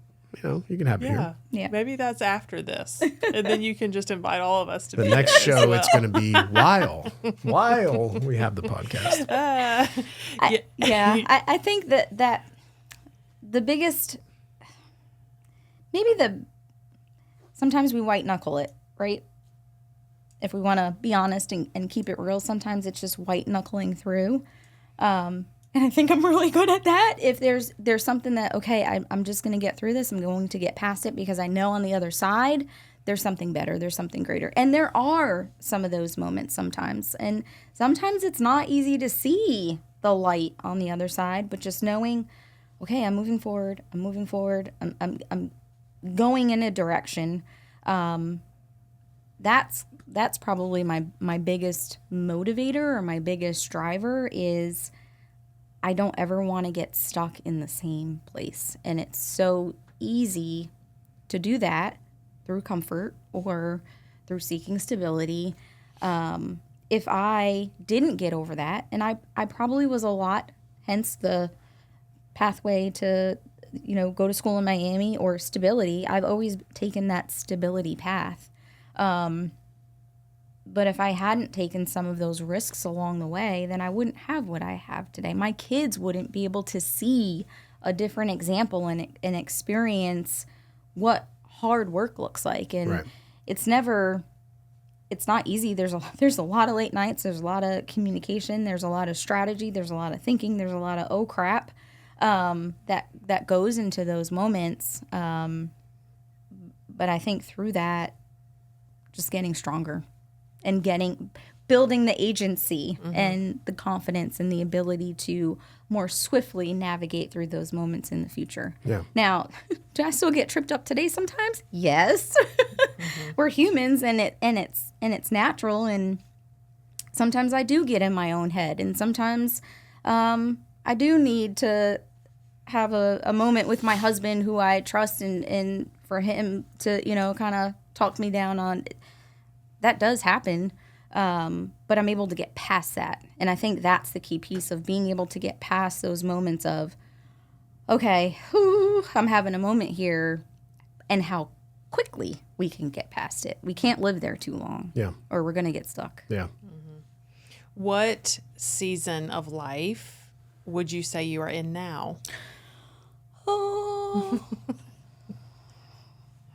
S2: you can have it
S1: Yeah.
S2: here.
S3: Yeah.
S1: Maybe that's after this. And then you can just invite all of us to
S2: The
S1: be
S2: next
S1: there as
S2: show,
S1: well.
S2: it's going to be while we have the podcast.
S3: I think that the biggest, sometimes we white knuckle it, right? If we want to be honest and keep it real, sometimes it's just white knuckling through. And I think I'm really good at that. If there's something that, okay, I'm just going to get through this. I'm going to get past it because I know on the other side, there's something better. There's something greater. And there are some of those moments sometimes. And sometimes it's not easy to see the light on the other side, but just knowing, okay, I'm moving forward. I'm going in a direction. That's probably my biggest motivator or my biggest driver is I don't ever want to get stuck in the same place. And it's so easy to do that through comfort or through seeking stability. If I didn't get over that, and I probably was a lot, hence the pathway to, go to school in Miami or stability, I've always taken that stability path. But if I hadn't taken some of those risks along the way, then I wouldn't have what I have today. My kids wouldn't be able to see a different example and experience what hard work looks like. And
S2: Right.
S3: it's not easy. There's a lot of late nights. There's a lot of communication. There's a lot of strategy. There's a lot of thinking. There's a lot of, oh crap, that goes into those moments. But I think through that, just getting stronger and building the agency and the confidence and the ability to more swiftly navigate through those moments in the future.
S2: Yeah.
S3: Now, do I still get tripped up today sometimes? Yes. We're humans and it's natural, and sometimes I do get in my own head, and sometimes I do need to have a moment with my husband who I trust and for him to, kind of talk me down on. That does happen, but I'm able to get past that. And I think that's the key piece of being able to get past those moments of, okay, I'm having a moment here, and how quickly we can get past it. We can't live there too long,
S2: Yeah.
S3: or we're going to get stuck.
S2: Yeah.
S1: What season of life would you say you are in now?
S3: Oh,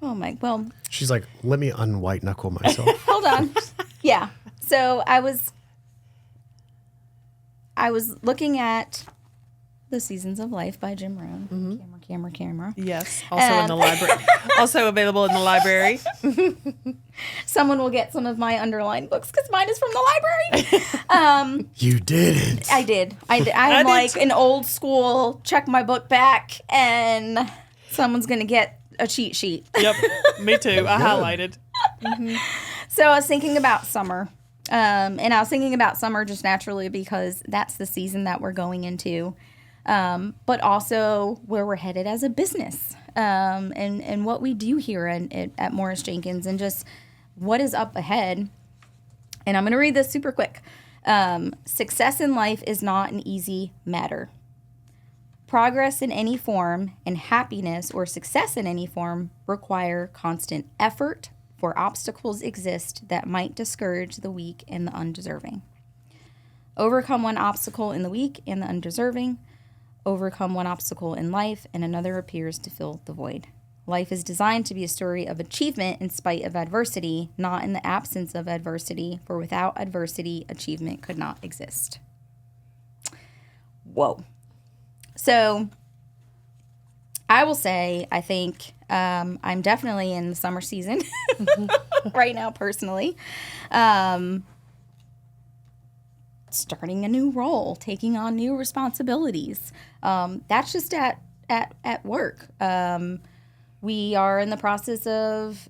S3: well,
S2: She's like, let me unwhite knuckle myself.
S3: hold on. Yeah. So I was looking at The Seasons of Life by Jim Rohn. Camera.
S1: Yes, also in the library. Also available in the library.
S3: Someone will get some of my underlined books because mine is from the library.
S2: You didn't.
S3: I did. I'm like an old school, check my book back, and someone's going to get a cheat sheet.
S1: Yep, me too. I highlighted.
S3: So I was thinking about summer. And I was thinking about summer just naturally because that's the season that we're going into. But also where we're headed as a business. And what we do here at Morris-Jenkins and just what is up ahead. And I'm going to read this super quick. Success in life is not an easy matter. Progress in any form and happiness or success in any form require constant effort, for obstacles exist that might discourage the weak and the undeserving. Overcome one obstacle in the weak and the undeserving. Overcome one obstacle in life, and another appears to fill the void. Life is designed to be a story of achievement in spite of adversity, not in the absence of adversity, for without adversity, achievement could not exist. Whoa. So I will say, I think I'm definitely in the summer season right now, personally. Starting a new role, taking on new responsibilities. That's just at work. We are in the process of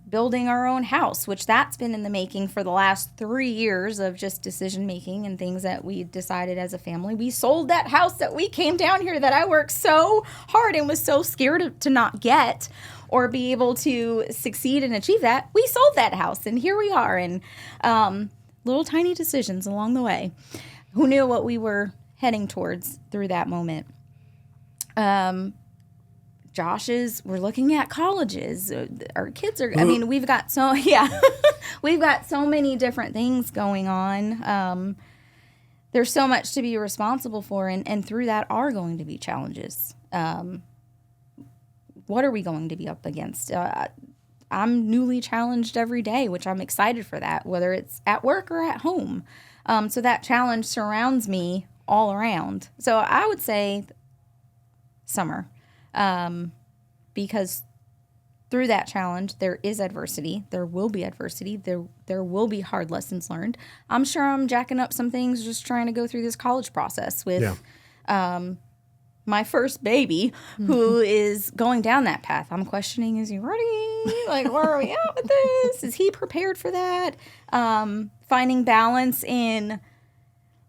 S3: building our own house, which that's been in the making for the last 3 years of just decision making and things that we decided as a family. We sold that house that we came down here that I worked so hard and was so scared to not get or be able to succeed and achieve that. We sold that house, and here we are. And little tiny decisions along the way. Who knew what we were heading towards through that moment? we're looking at colleges. Our kids are, I mean, we've got so many different things going on. There's so much to be responsible for, and through that are going to be challenges. What are we going to be up against? I'm newly challenged every day, which I'm excited for that, whether it's at work or at home. So that challenge surrounds me all around. So I would say summer, because through that challenge, there is adversity. There will be adversity. There will be hard lessons learned. I'm sure I'm jacking up some things just trying to go through this college process with my first baby who is going down that path. I'm questioning, is he ready? Like, where are we at with this? Is he prepared for that? Finding balance in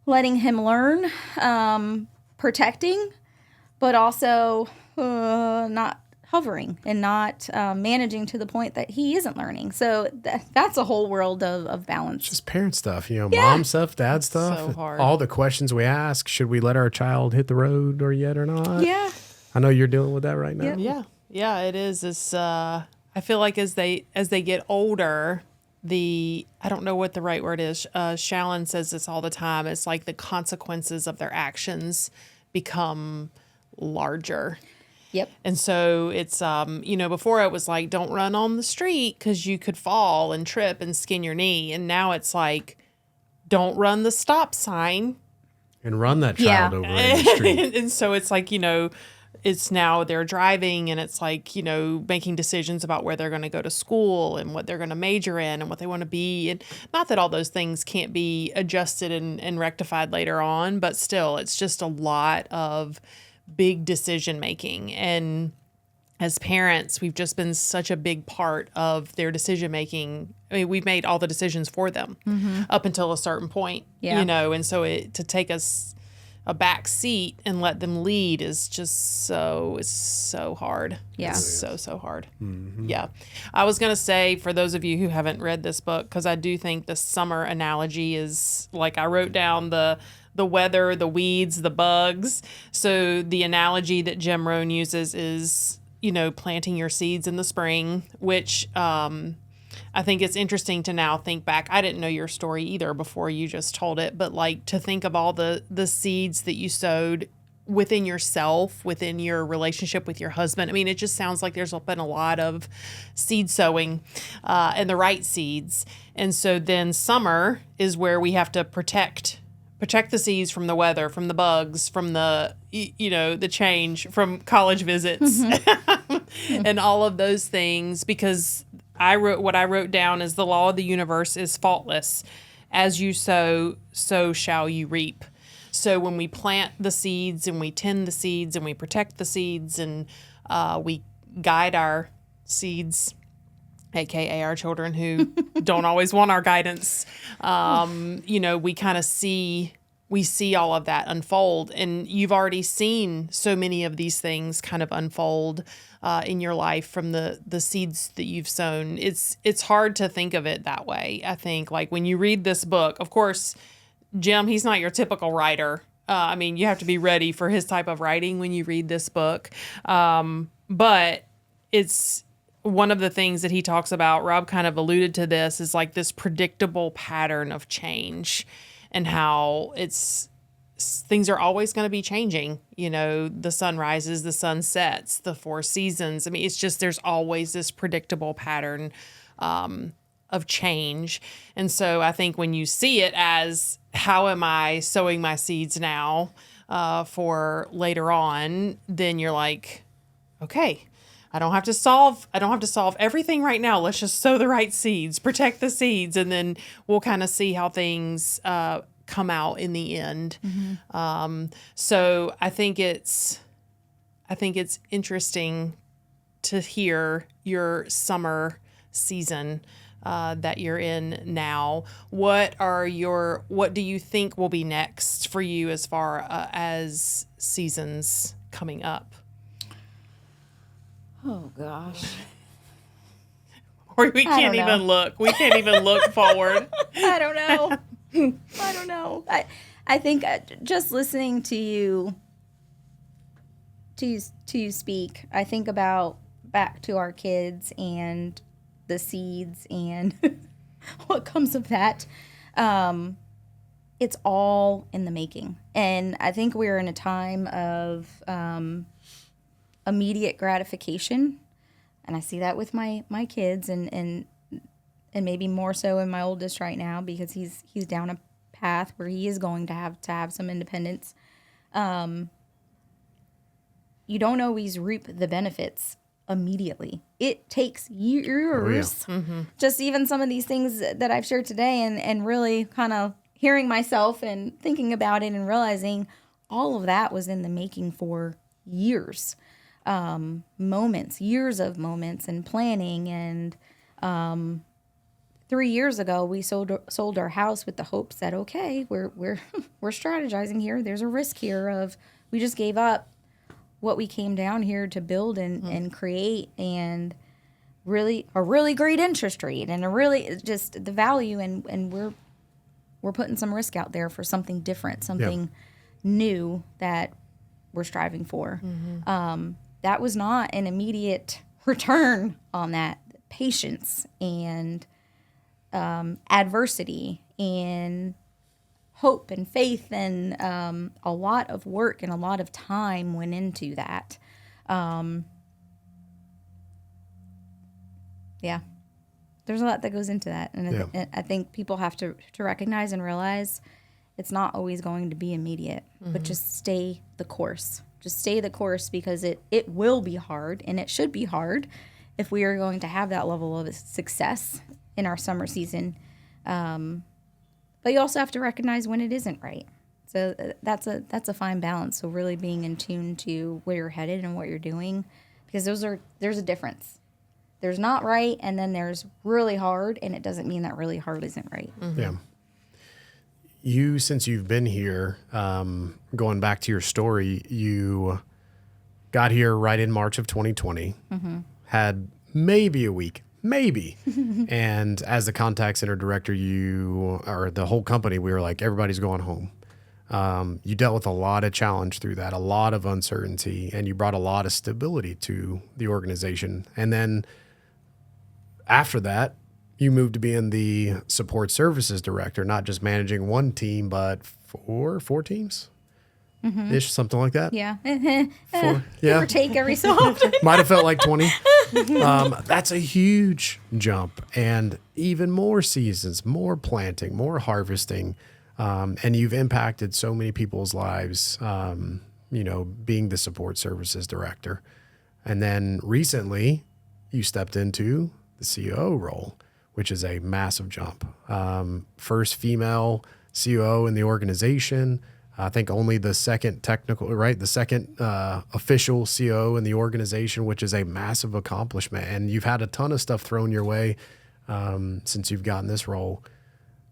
S3: letting him learn, protecting, but also not hovering and not managing to the point that he isn't learning. So that's a whole world of balance.
S2: Just parent stuff, mom stuff, dad stuff.
S1: So hard.
S2: All the questions we ask. Should we let our child hit the road or yet or not?
S3: Yeah.
S2: I know you're dealing with that right now.
S1: Yeah, it is. It's, I feel like as they get older, I don't know what the right word is. Shallon says this all the time. It's like the consequences of their actions become larger.
S3: Yep.
S1: And so it's, before it was like, don't run on the street because you could fall and trip and skin your knee. And now it's like, don't run the stop sign.
S2: And run that child over in the street.
S1: And so it's like, it's now they're driving and it's like, making decisions about where they're going to go to school and what they're going to major in and what they want to be. And not that all those things can't be adjusted and rectified later on, but still, it's just a lot of big decision making. And as parents, we've just been such a big part of their decision making. I mean, we've made all the decisions for them up until a certain point, and so to take us a back seat and let them lead is just it's so hard.
S3: Yeah.
S1: It's so hard. Mm-hmm. Yeah. I was going to say, for those of you who haven't read this book, because I do think the summer analogy is like, I wrote down the weather, the weeds, the bugs. So the analogy that Jim Rohn uses is, planting your seeds in the spring, which I think it's interesting to now think back. I didn't know your story either before you just told it, but like to think of all the seeds that you sowed within yourself, within your relationship with your husband. I mean, it just sounds like there's been a lot of seed sowing and the right seeds. And so then summer is where we have to protect the seeds from the weather, from the bugs, from the, the change, from college visits and all of those things, because what I wrote down is the law of the universe is faultless. As you sow, so shall you reap. So when we plant the seeds and we tend the seeds and we protect the seeds and we guide our seeds, AKA our children who don't always want our guidance, we kind of see all of that unfold. And you've already seen so many of these things kind of unfold in your life from the seeds that you've sown. It's hard to think of it that way. I think like when you read this book, of course, Jim, he's not your typical writer. You have to be ready for his type of writing when you read this book. But it's one of the things that he talks about, Rob kind of alluded to this, is like this predictable pattern of change and how things are always going to be changing. The sun rises, the sun sets, the 4 seasons. I mean, it's just, there's always this predictable pattern of change. And so I think when you see it as, how am I sowing my seeds now for later on, then you're like, okay, I don't have to solve everything right now. Let's just sow the right seeds, protect the seeds, and then we'll kind of see how things come out in the end. Mm-hmm. So I think it's interesting to hear your summer season that you're in now. What do you think will be next for you as far as seasons coming up?
S3: Oh gosh.
S1: Or we can't even look. We can't even look forward.
S3: I don't know. I think just listening to you to speak, I think about back to our kids and the seeds and what comes of that. It's all in the making. And I think we're in a time of immediate gratification. And I see that with my kids and maybe more so in my oldest right now because he's down a path where he is going to have some independence. You don't always reap the benefits immediately. It takes years.
S2: Oh, yeah.
S3: Just even some of these things that I've shared today and really kind of hearing myself and thinking about it and realizing all of that was in the making for years. Years of moments and planning. And 3 years ago, we sold our house with the hopes that, okay, we're strategizing here. There's a risk here of we just gave up what we came down here to build and create, and really a really great interest rate and a really just the value, and we're putting some risk out there for something different, something new that we're striving for. That was not an immediate return on that. Patience and adversity and hope and faith and a lot of work and a lot of time went into that. There's a lot that goes into that. And I think people have to recognize and realize it's not always going to be immediate, but just stay the course. Just stay the course because it will be hard, and it should be hard if we are going to have that level of success in our summer season. But you also have to recognize when it isn't right. So that's a fine balance. So really being in tune to where you're headed and what you're doing, because there's a difference. There's not right, and then there's really hard, and it doesn't mean that really hard isn't right.
S2: Yeah. You, since you've been here, going back to your story, you got here right in March of 2020, had maybe a week, and as the contact center director, the whole company, we were like, everybody's going home. You dealt with a lot of challenge through that, a lot of uncertainty, and you brought a lot of stability to the organization. And then after that, you moved to being the support services director, not just managing one team, but four teams ish, something like that.
S3: Yeah.
S2: Give
S3: or take every so often.
S2: Might have felt like 20. That's a huge jump, and even more seasons, more planting, more harvesting. And you've impacted so many people's lives, being the support services director. And then recently you stepped into the COO role, which is a massive jump. First female COO in the organization. I think only the second official COO in the organization, which is a massive accomplishment. And you've had a ton of stuff thrown your way since you've gotten this role.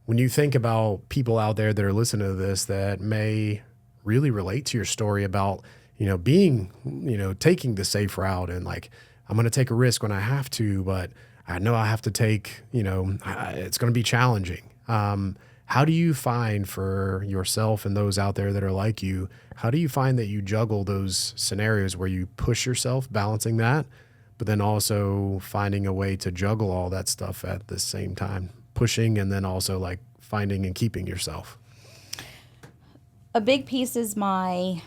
S2: When you think about people out there that are listening to this that may really relate to your story about, taking the safe route and like, I'm going to take a risk when I have to, but I know I have to take, it's going to be challenging. How do you find for yourself and those out there that are like you, how do you find that you juggle those scenarios where you push yourself, balancing that, but then also finding a way to juggle all that stuff at the same time, pushing and then also like finding and keeping yourself?
S3: A big piece is my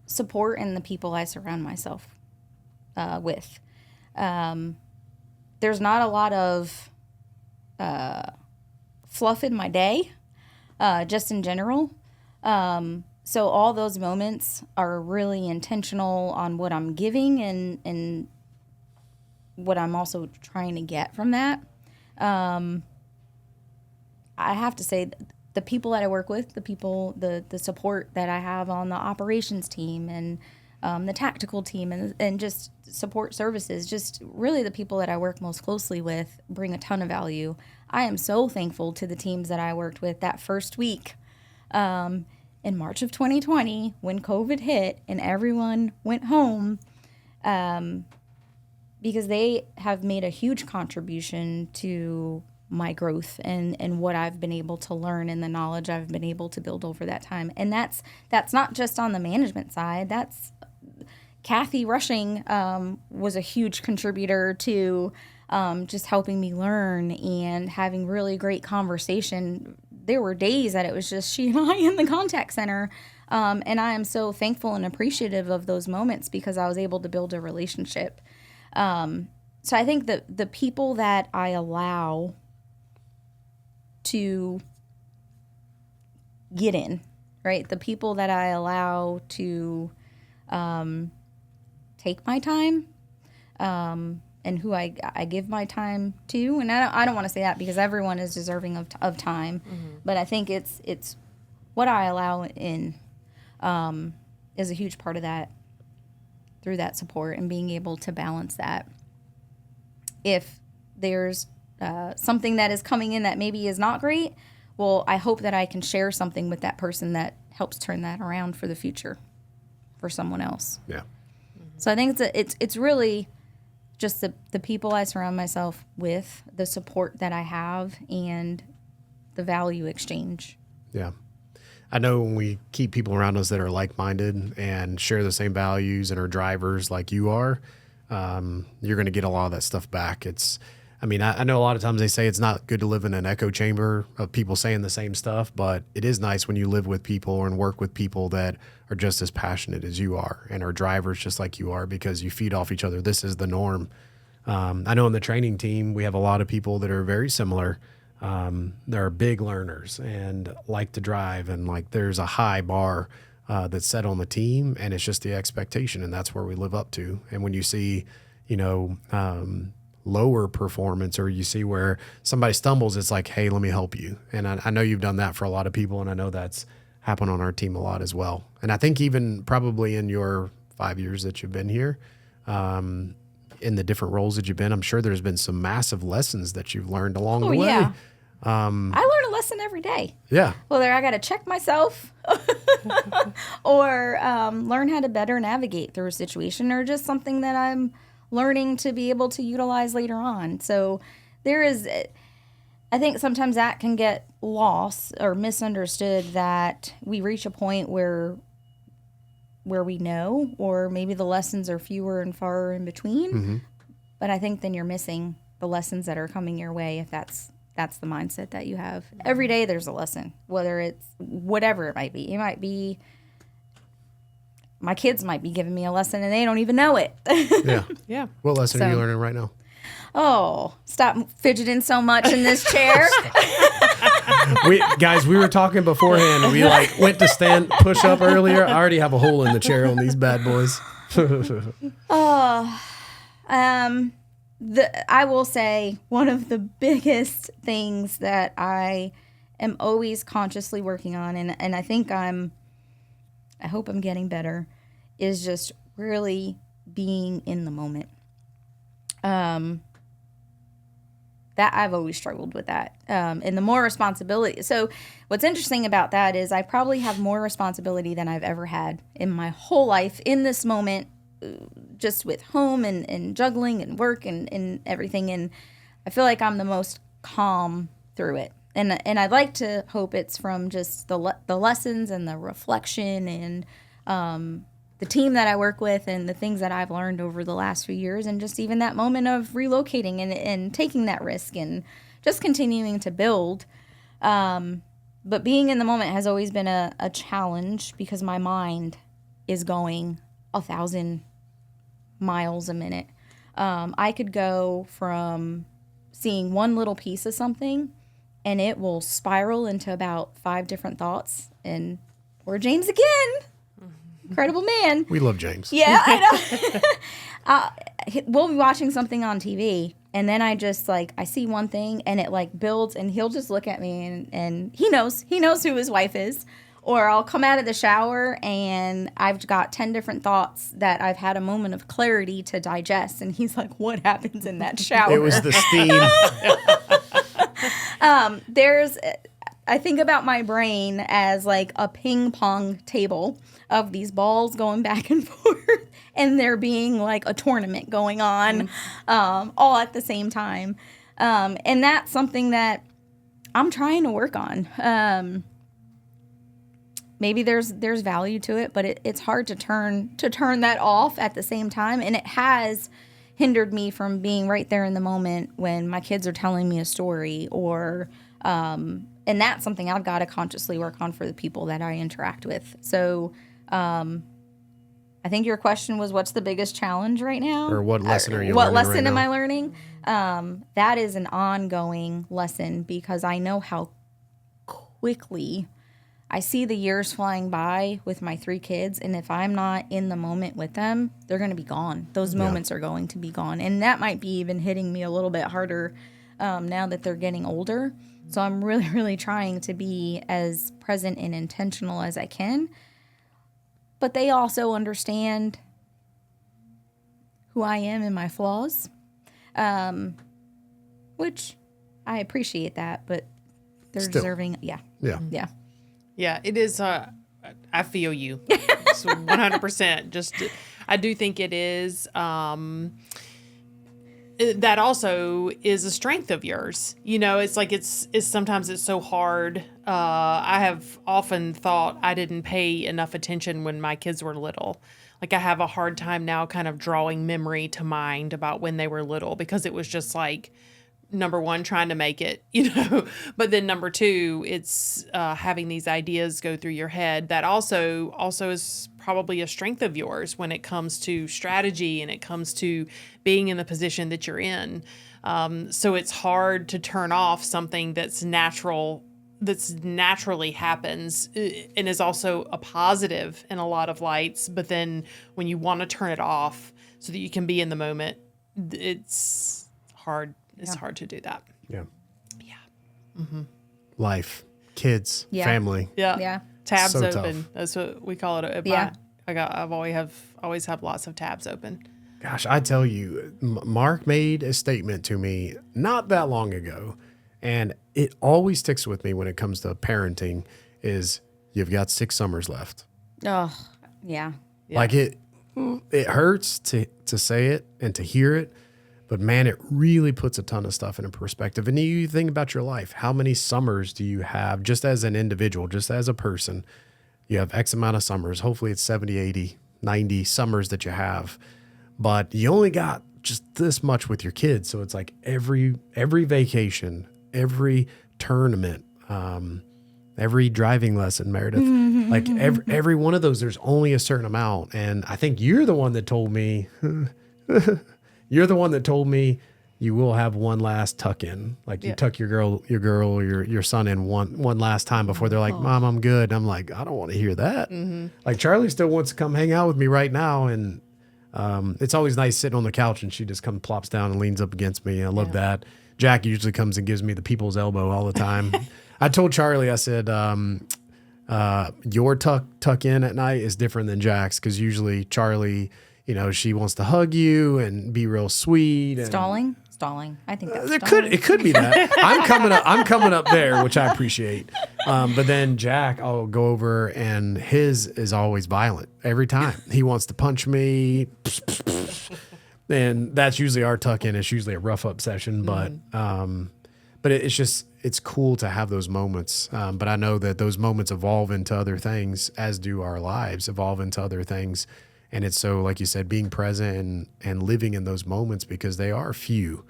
S3: support and the people I surround myself with. There's not a lot of fluff in my day, just in general. So all those moments are really intentional on what I'm giving and what I'm also trying to get from that. I have to say the people that I work with, the support that I have on the operations team and the tactical team and just support services, just really the people that I work most closely with bring a ton of value. I am so thankful to the teams that I worked with that first week in March of 2020 when COVID hit and everyone went home, because they have made a huge contribution to my growth and what I've been able to learn and the knowledge I've been able to build over that time. And that's not just on the management side. That's Kathy Rushing was a huge contributor to just helping me learn and having really great conversation. There were days that it was just she and I in the contact center. And I am so thankful and appreciative of those moments because I was able to build a relationship. So I think that the people that I allow to get in, right? The people that I allow to take my time, and who I give my time to. And I don't want to say that because everyone is deserving of time, but I think it's what I allow in is a huge part of that through that support and being able to balance that. If there's something that is coming in that maybe is not great, well, I hope that I can share something with that person that helps turn that around for the future for someone else.
S2: Yeah.
S3: So I think it's really just the people I surround myself with, the support that I have, and the value exchange.
S2: Yeah. I know when we keep people around us that are like-minded and share the same values and are drivers like you are, you're going to get a lot of that stuff back. I know a lot of times they say it's not good to live in an echo chamber of people saying the same stuff, but it is nice when you live with people and work with people that are just as passionate as you are and are drivers just like you are, because you feed off each other. This is the norm. I know in the training team, we have a lot of people that are very similar. They're big learners and like to drive, and like there's a high bar that's set on the team, and it's just the expectation, and that's where we live up to. And when you see, lower performance, or you see where somebody stumbles, it's like, hey, let me help you. And I know you've done that for a lot of people, and I know that's happened on our team a lot as well. And I think even probably in your 5 years that you've been here, in the different roles that you've been, I'm sure there's been some massive lessons that you've learned along the way.
S3: Yeah. I learn a lesson every day.
S2: Yeah.
S3: Whether I got to check myself or learn how to better navigate through a situation, or just something that I'm learning to be able to utilize later on. So I think sometimes that can get lost or misunderstood, that we reach a point where we know, or maybe the lessons are fewer and far in between. Mm-hmm. But I think then you're missing the lessons that are coming your way if that's the mindset that you have. Every day there's a lesson, whether it's whatever it might be. It might be my kids might be giving me a lesson and they don't even know it.
S2: Yeah.
S1: Yeah.
S2: What lesson are you learning right now?
S3: Oh, stop fidgeting so much in this chair.
S2: We were talking beforehand. We went to push up earlier. I already have a hole in the chair on these bad boys.
S3: I will say one of the biggest things that I am always consciously working on, and I think I hope I'm getting better, is just really being in the moment. That I've always struggled with that. And the more responsibility. So what's interesting about that is I probably have more responsibility than I've ever had in my whole life in this moment, just with home and juggling and work and everything. And I feel like I'm the most calm through it. And I'd like to hope it's from just the lessons and the reflection and the team that I work with and the things that I've learned over the last few years, and just even that moment of relocating and taking that risk and just continuing to build. But being in the moment has always been a challenge because my mind is going 1,000 miles a minute. I could go from seeing one little piece of something and it will spiral into about 5 different thoughts. And we're James again. Incredible man.
S2: We love James.
S3: Yeah, I know. We'll be watching something on TV, and then I just I see one thing, and it builds, and he'll just look at me, and he knows who his wife is. Or I'll come out of the shower, and I've got 10 different thoughts that I've had a moment of clarity to digest, and he's like, "What happens in that shower?"
S2: It was the steam.
S3: I think about my brain as a ping pong table of these balls going back and forth, and there being a tournament going on all at the same time. And that's something that I'm trying to work on. maybe there's value to it, but it's hard to turn that off at the same time. And it has hindered me from being right there in the moment when my kids are telling me a story or, and that's something I've got to consciously work on for the people that I interact with. So, I think your question was, what's the biggest challenge right now?
S2: Or what lesson are you
S3: What
S2: learning
S3: lesson
S2: right
S3: am
S2: now?
S3: I learning? That is an ongoing lesson because I know how quickly I see the years flying by with my 3 kids. And if I'm not in the moment with them, they're going to be gone. Those moments are going to be gone. And that might be even hitting me a little bit harder now that they're getting older. So I'm really, really trying to be as present and intentional as I can. But they also understand who I am and my flaws, which I appreciate that, but they're
S2: Still.
S3: deserving. Yeah.
S2: Yeah.
S1: Yeah, it is. I feel you. It's 100%. Just, I do think it is. That also is a strength of yours. You know, it's like it's sometimes it's so hard. I have often thought I didn't pay enough attention when my kids were little. Like I have a hard time now kind of drawing memory to mind about when they were little because it was just like, number one, trying to make it, you know, but then number two, it's having these ideas go through your head. That also is probably a strength of yours when it comes to strategy and it comes to being in the position that you're in. So it's hard to turn off something that's naturally happens and is also a positive in a lot of lights. But then when you want to turn it off so that you can be in the moment, it's hard. It's hard to do that.
S2: Yeah.
S1: Yeah.
S2: Life, kids,
S3: Yeah.
S2: family.
S1: Yeah.
S3: Yeah.
S1: Tabs
S2: So
S1: open.
S2: tough.
S1: That's what we call it.
S3: Yeah.
S1: I've always have lots of tabs open.
S2: Gosh, I tell you, Mark made a statement to me not that long ago, and it always sticks with me when it comes to parenting is you've got 6 summers left.
S3: Oh, yeah.
S1: Yeah.
S2: Like it hurts to say it and to hear it, but man, it really puts a ton of stuff in perspective. And you think about your life. How many summers do you have just as an individual, just as a person? You have X amount of summers. Hopefully it's 70, 80, 90 summers that you have. But you only got just this much with your kids. So it's like every vacation, every tournament, every driving lesson, Meredith, like every one of those, there's only a certain amount. And I think you're the one that told me, you will have one last tuck in. Like you tuck your son in one last time before they're like, Mom, I'm good. And I'm like, I don't want to hear that. Like Charlie still wants to come hang out with me right now. And it's always nice sitting on the couch and she just comes plops down and leans up against me. I love that. Jack usually comes and gives me the people's elbow all the time. I told Charlie, I said, your tuck in at night is different than Jack's because usually Charlie, you know, she wants to hug you and be real sweet. And
S3: Stalling. I think that's
S2: it could be that. I'm coming up there, which I appreciate. But then Jack, I'll go over and his is always violent every time. He wants to punch me. And that's usually our tuck in. It's usually a rough up session, but it's cool to have those moments. But I know that those moments evolve into other things, as do our lives evolve into other things. And it's so, like you said, being present and living in those moments because they are few.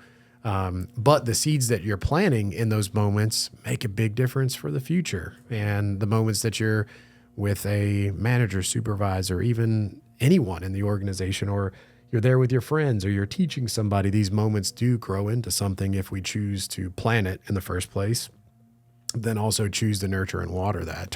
S2: But the seeds that you're planting in those moments make a big difference for the future. And the moments that you're with a manager, supervisor, even anyone in the organization, or you're there with your friends or you're teaching somebody, these moments do grow into something if we choose to plan it in the first place, then also choose to nurture and water that.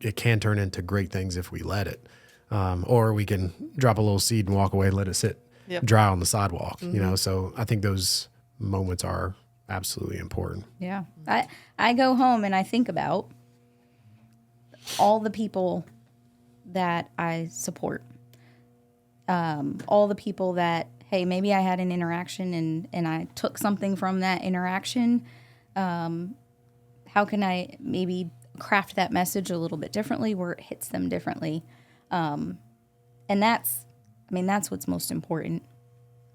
S2: It can turn into great things if we let it. Or we can drop a little seed and walk away and let it sit dry on the sidewalk, you know? So I think those moments are absolutely important.
S3: Yeah. I go home and I think about all the people that I support. All the people that, hey, maybe I had an interaction and I took something from that interaction. How can I maybe craft that message a little bit differently where it hits them differently? And that's what's most important.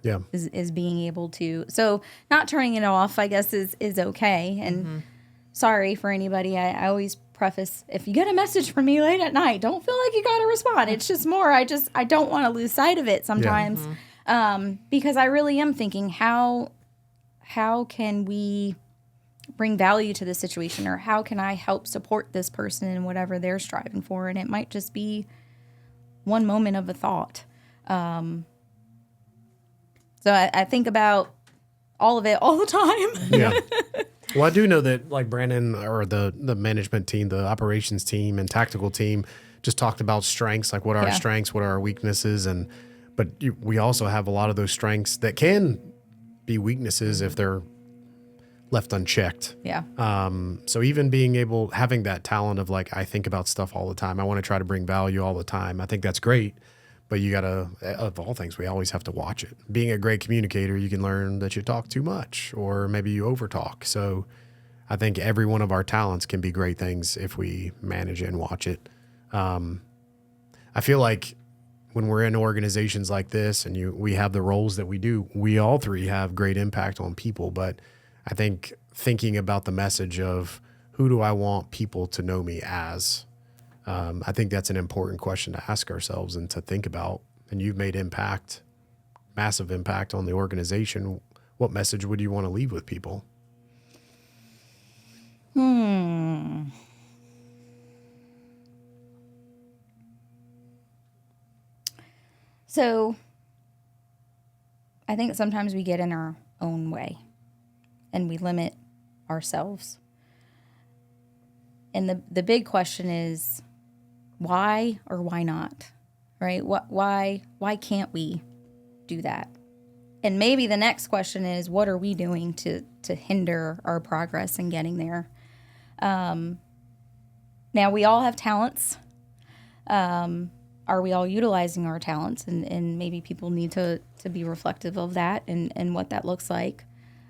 S2: Yeah.
S3: Is being able to, so not turning it off, I guess is okay. And sorry for anybody. I always preface, if you get a message from me late at night, don't feel like you got to respond. It's just more, I don't want to lose sight of it sometimes. Because I really am thinking, how can we bring value to the situation, or how can I help support this person in whatever they're striving for? And it might just be one moment of a thought. So I think about all of it all the time.
S2: Yeah. Well, I do know that like Brandon or the management team, the operations team and tactical team just talked about strengths, like what are our strengths, what are our weaknesses. But we also have a lot of those strengths that can be weaknesses if they're left unchecked.
S3: Yeah.
S2: So even having that talent of like, I think about stuff all the time. I want to try to bring value all the time. I think that's great. But you got to, of all things, we always have to watch it. Being a great communicator, you can learn that you talk too much or maybe you overtalk. So I think every one of our talents can be great things if we manage it and watch it. I feel like when we're in organizations like this and we have the roles that we do, we all three have great impact on people. But I think thinking about the message of who do I want people to know me as, I think that's an important question to ask ourselves and to think about. And you've made massive impact on the organization. What message would you want to leave with people?
S3: So I think sometimes we get in our own way and we limit ourselves. And the big question is, why or why not, right? Why can't we do that? And maybe the next question is, what are we doing to hinder our progress in getting there? Now, we all have talents. Are we all utilizing our talents? And maybe people need to be reflective of that and what that looks like.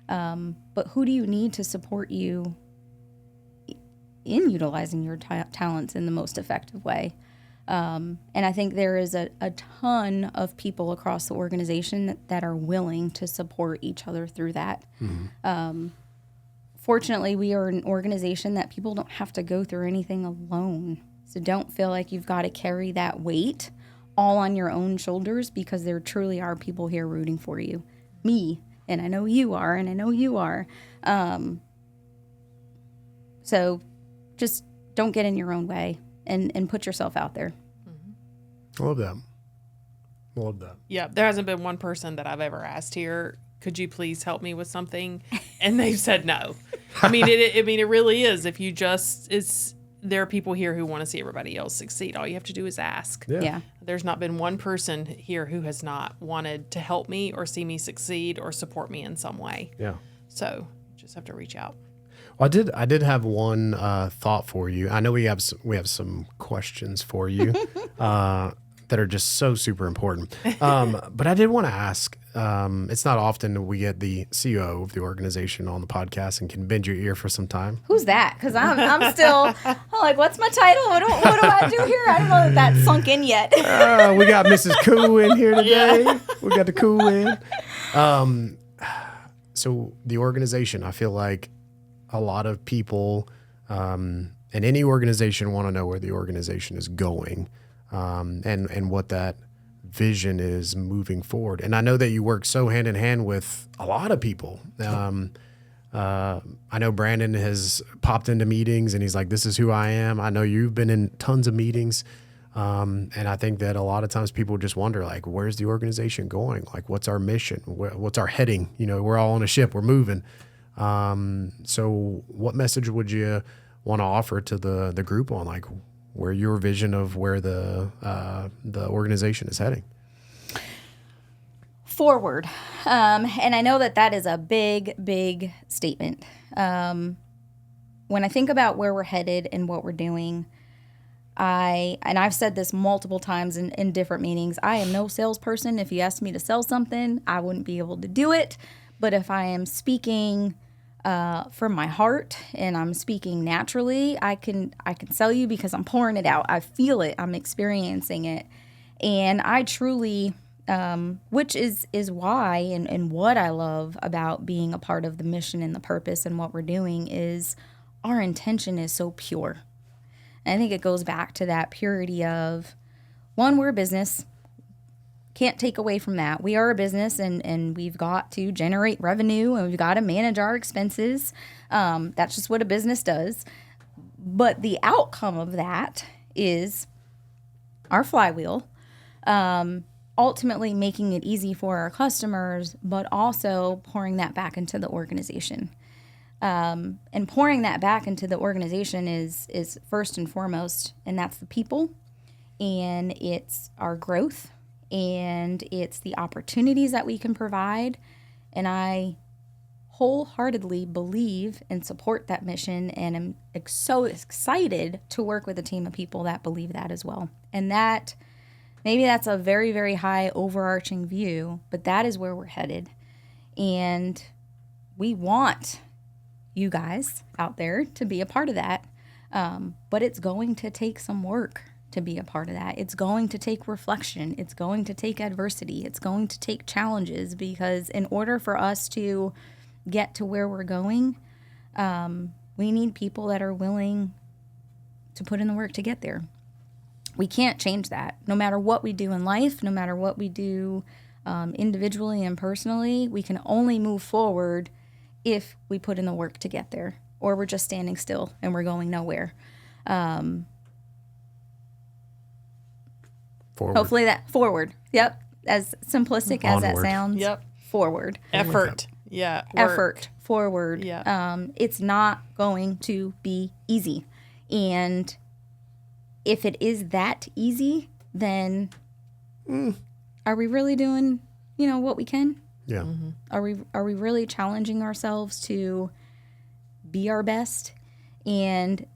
S3: But who do you need to support you in utilizing your talents in the most effective way? And I think there is a ton of people across the organization that are willing to support each other through that. Fortunately, we are an organization that people don't have to go through anything alone. So don't feel like you've got to carry that weight all on your own shoulders, because there truly are people here rooting for you. Me, and I know you are, and I know you are. So just don't get in your own way and put yourself out there.
S2: I love that. Love that.
S1: Yeah, there hasn't been one person that I've ever asked here, could you please help me with something? And they've said no. I mean, it really is. If you there are people here who want to see everybody else succeed. All you have to do is ask.
S3: Yeah.
S1: There's not been one person here who has not wanted to help me or see me succeed or support me in some way.
S2: Yeah.
S1: So just have to reach out.
S2: Well, I did have one thought for you. I know we have some questions for you that are just so super important. But I did want to ask. It's not often that we get the CEO of the organization on the podcast and can bend your ear for some time.
S3: Who's that? Because I'm still like, what's my title? What do I do here? I don't know that that's sunk in yet.
S2: We got Mrs. Koo in here today. Yeah. We got the Koo in. So the organization, I feel like a lot of people in any organization want to know where the organization is going and what that vision is moving forward. And I know that you work so hand in hand with a lot of people. I know Brandon has popped into meetings and he's like, this is who I am. I know you've been in tons of meetings. And I think that a lot of times people just wonder, like, where's the organization going? Like, what's our mission? What's our heading? You know, we're all on a ship, we're moving. So what message would you want to offer to the group on, like, where your vision of where the organization is heading?
S3: Forward. And I know that is a big, big statement. When I think about where we're headed and what we're doing, I've said this multiple times in different meetings, I am no salesperson. If you asked me to sell something, I wouldn't be able to do it. But if I am speaking from my heart and I'm speaking naturally, I can sell you because I'm pouring it out. I feel it. I'm experiencing it. And I truly, which is why and what I love about being a part of the mission and the purpose and what we're doing is our intention is so pure. And I think it goes back to that purity of, one, we're a business. Can't take away from that. We are a business, and we've got to generate revenue, and we've got to manage our expenses. That's just what a business does. But the outcome of that is our flywheel, ultimately making it easy for our customers, but also pouring that back into the organization. And pouring that back into the organization is first and foremost, and that's the people, and it's our growth, and it's the opportunities that we can provide. And I wholeheartedly believe and support that mission, and am so excited to work with a team of people that believe that as well. And that, maybe that's a very, very high overarching view, but that is where we're headed. And we want you guys out there to be a part of that. But it's going to take some work to be a part of that. It's going to take reflection. It's going to take adversity. It's going to take challenges, because in order for us to get to where we're going, we need people that are willing to put in the work to get there. We can't change that. No matter what we do in life, no matter what we do individually and personally, we can only move forward if we put in the work to get there, or we're just standing still and we're going nowhere.
S2: Forward.
S3: Hopefully that forward. Yep. As simplistic as that
S2: Onward.
S3: sounds.
S1: Yep.
S3: Forward.
S1: Effort. Yeah. Work.
S3: Effort. Forward.
S1: Yeah.
S3: It's not going to be easy. And if it is that easy, then are we really doing, what we can?
S2: Yeah.
S3: Are we really challenging ourselves to be our best? And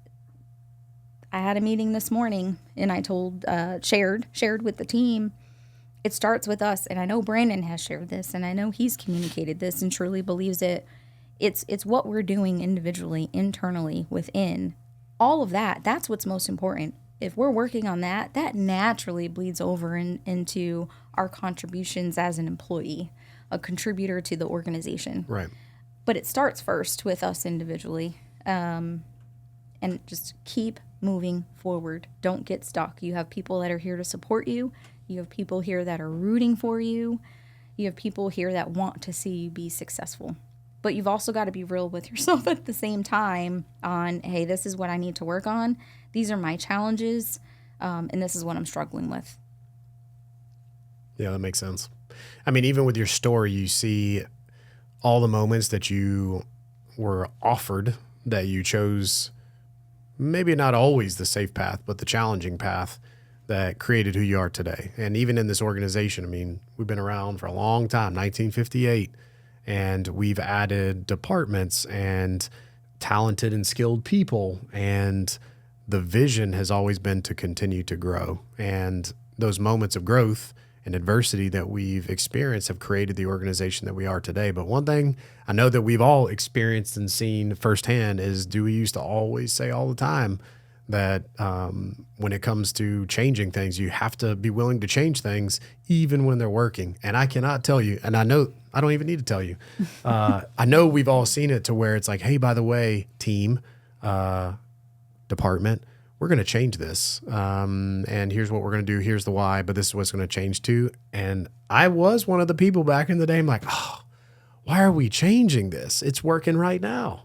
S3: I had a meeting this morning, and I shared with the team, it starts with us. And I know Brandon has shared this, and I know he's communicated this and truly believes it. It's what we're doing individually, internally, within. All of that, that's what's most important. If we're working on that, that naturally bleeds over into our contributions as an employee, a contributor to the organization.
S2: Right.
S3: But it starts first with us individually. And just keep moving forward. Don't get stuck. You have people that are here to support you. You have people here that are rooting for you. You have people here that want to see you be successful. But you've also got to be real with yourself at the same time on, hey, this is what I need to work on. These are my challenges, and this is what I'm struggling with.
S2: Yeah, that makes sense. I mean, even with your story, you see all the moments that you were offered, that you chose, maybe not always the safe path, but the challenging path that created who you are today. And even in this organization, I mean, we've been around for a long time, 1958, and we've added departments and talented and skilled people, and the vision has always been to continue to grow. And those moments of growth and adversity that we've experienced have created the organization that we are today. But one thing I know that we've all experienced and seen firsthand is Dewey used to always say all the time that when it comes to changing things, you have to be willing to change things even when they're working. And I cannot tell you, and I know I don't even need to tell you, I know we've all seen it to where it's like, hey, by the way, team, department, we're going to change this. And here's what we're going to do. Here's the why, but this is what's going to change too. And I was one of the people back in the day. I'm like, oh, why are we changing this? It's working right now.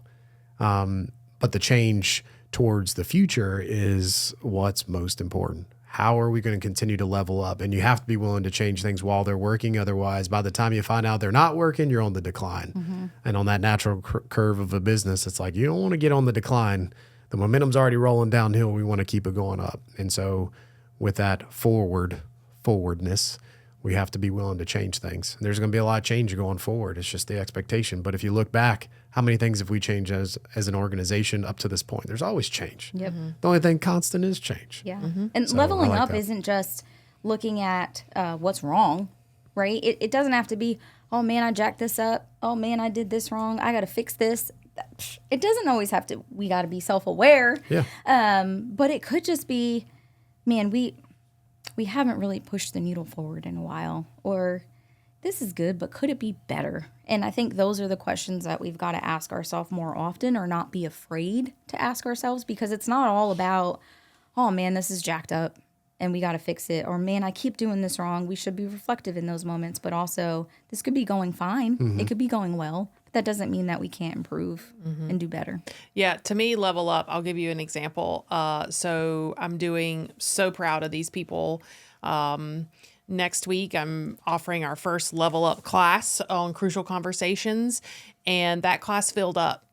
S2: But the change towards the future is what's most important. How are we going to continue to level up? And you have to be willing to change things while they're working. Otherwise, by the time you find out they're not working, you're on the decline. Mm-hmm. And on that natural curve of a business, it's like, you don't want to get on the decline. The momentum's already rolling downhill. We want to keep it going up. And so with that forwardness, we have to be willing to change things. And there's going to be a lot of change going forward. It's just the expectation. But if you look back, how many things have we changed as an organization up to this point? There's always change.
S3: Yep.
S1: Mm-hmm.
S2: The only thing constant is change.
S3: Yeah. Mm-hmm. And so leveling up that. Isn't just looking at what's wrong, right? It doesn't have to be, oh, man, I jacked this up. Oh, man, I did this wrong. I got to fix this. It doesn't always have to, we got to be self-aware.
S2: Yeah.
S3: But it could just be, man, we haven't really pushed the needle forward in a while, or this is good, but could it be better? And I think those are the questions that we've got to ask ourselves more often, or not be afraid to ask ourselves, because it's not all about, oh man, this is jacked up and we got to fix it. Or man, I keep doing this wrong. We should be reflective in those moments, but also this could be going fine. It could be going well. But that doesn't mean that we can't improve and do better.
S1: Yeah, to me, level up, I'll give you an example. So I'm doing so proud of these people. Next week, I'm offering our first level up class on crucial conversations, and that class filled up.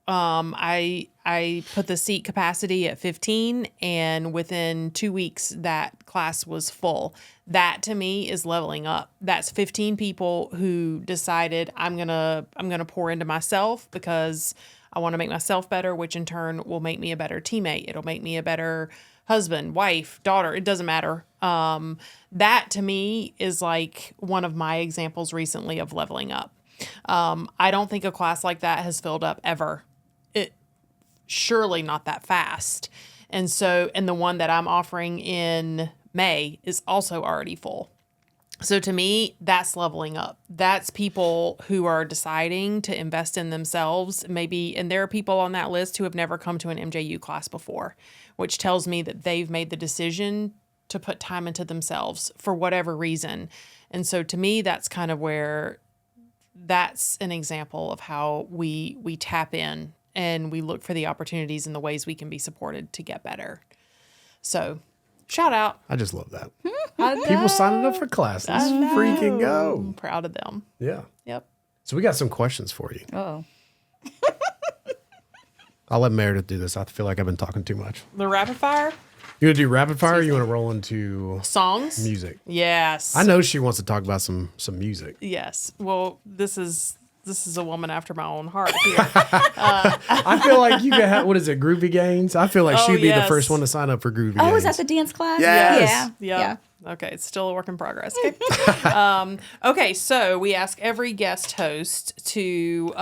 S1: I put the seat capacity at 15, and within 2 weeks, that class was full. That to me is leveling up. That's 15 people who decided I'm gonna pour into myself because I want to make myself better, which in turn will make me a better teammate. It'll make me a better husband, wife, daughter. It doesn't matter. That to me is like one of my examples recently of leveling up. I don't think a class like that has filled up ever. Surely not that fast. And the one that I'm offering in May is also already full. So to me, that's leveling up. That's people who are deciding to invest in themselves, maybe, and there are people on that list who have never come to an MJU class before, which tells me that they've made the decision to put time into themselves for whatever reason. And so to me, that's kind of where that's an example of how we tap in and we look for the opportunities and the ways we can be supported to get better. So shout out.
S2: I just love that.
S1: I know.
S2: People signing up for classes.
S1: I know.
S2: Freaking go.
S1: I'm proud of them.
S2: Yeah.
S1: Yep.
S2: So we got some questions for you.
S3: Oh.
S2: I'll let Meredith do this. I feel like I've been talking too much.
S1: The rapid fire
S2: You want to do rapid fire or you want to roll into
S1: songs.
S2: music?
S1: Yes.
S2: I know she wants to talk about some music.
S1: Yes. Well, this is a woman after my own heart here.
S2: I feel like you could have, what is it, Groovy Gains? I feel like she'd be the
S1: yes.
S2: first one to sign up for Groovy Gains.
S3: Oh, is that the dance class?
S2: Yes.
S3: Yeah.
S1: Yep. Okay, it's still a work in progress. Okay. Okay, so we ask every guest host to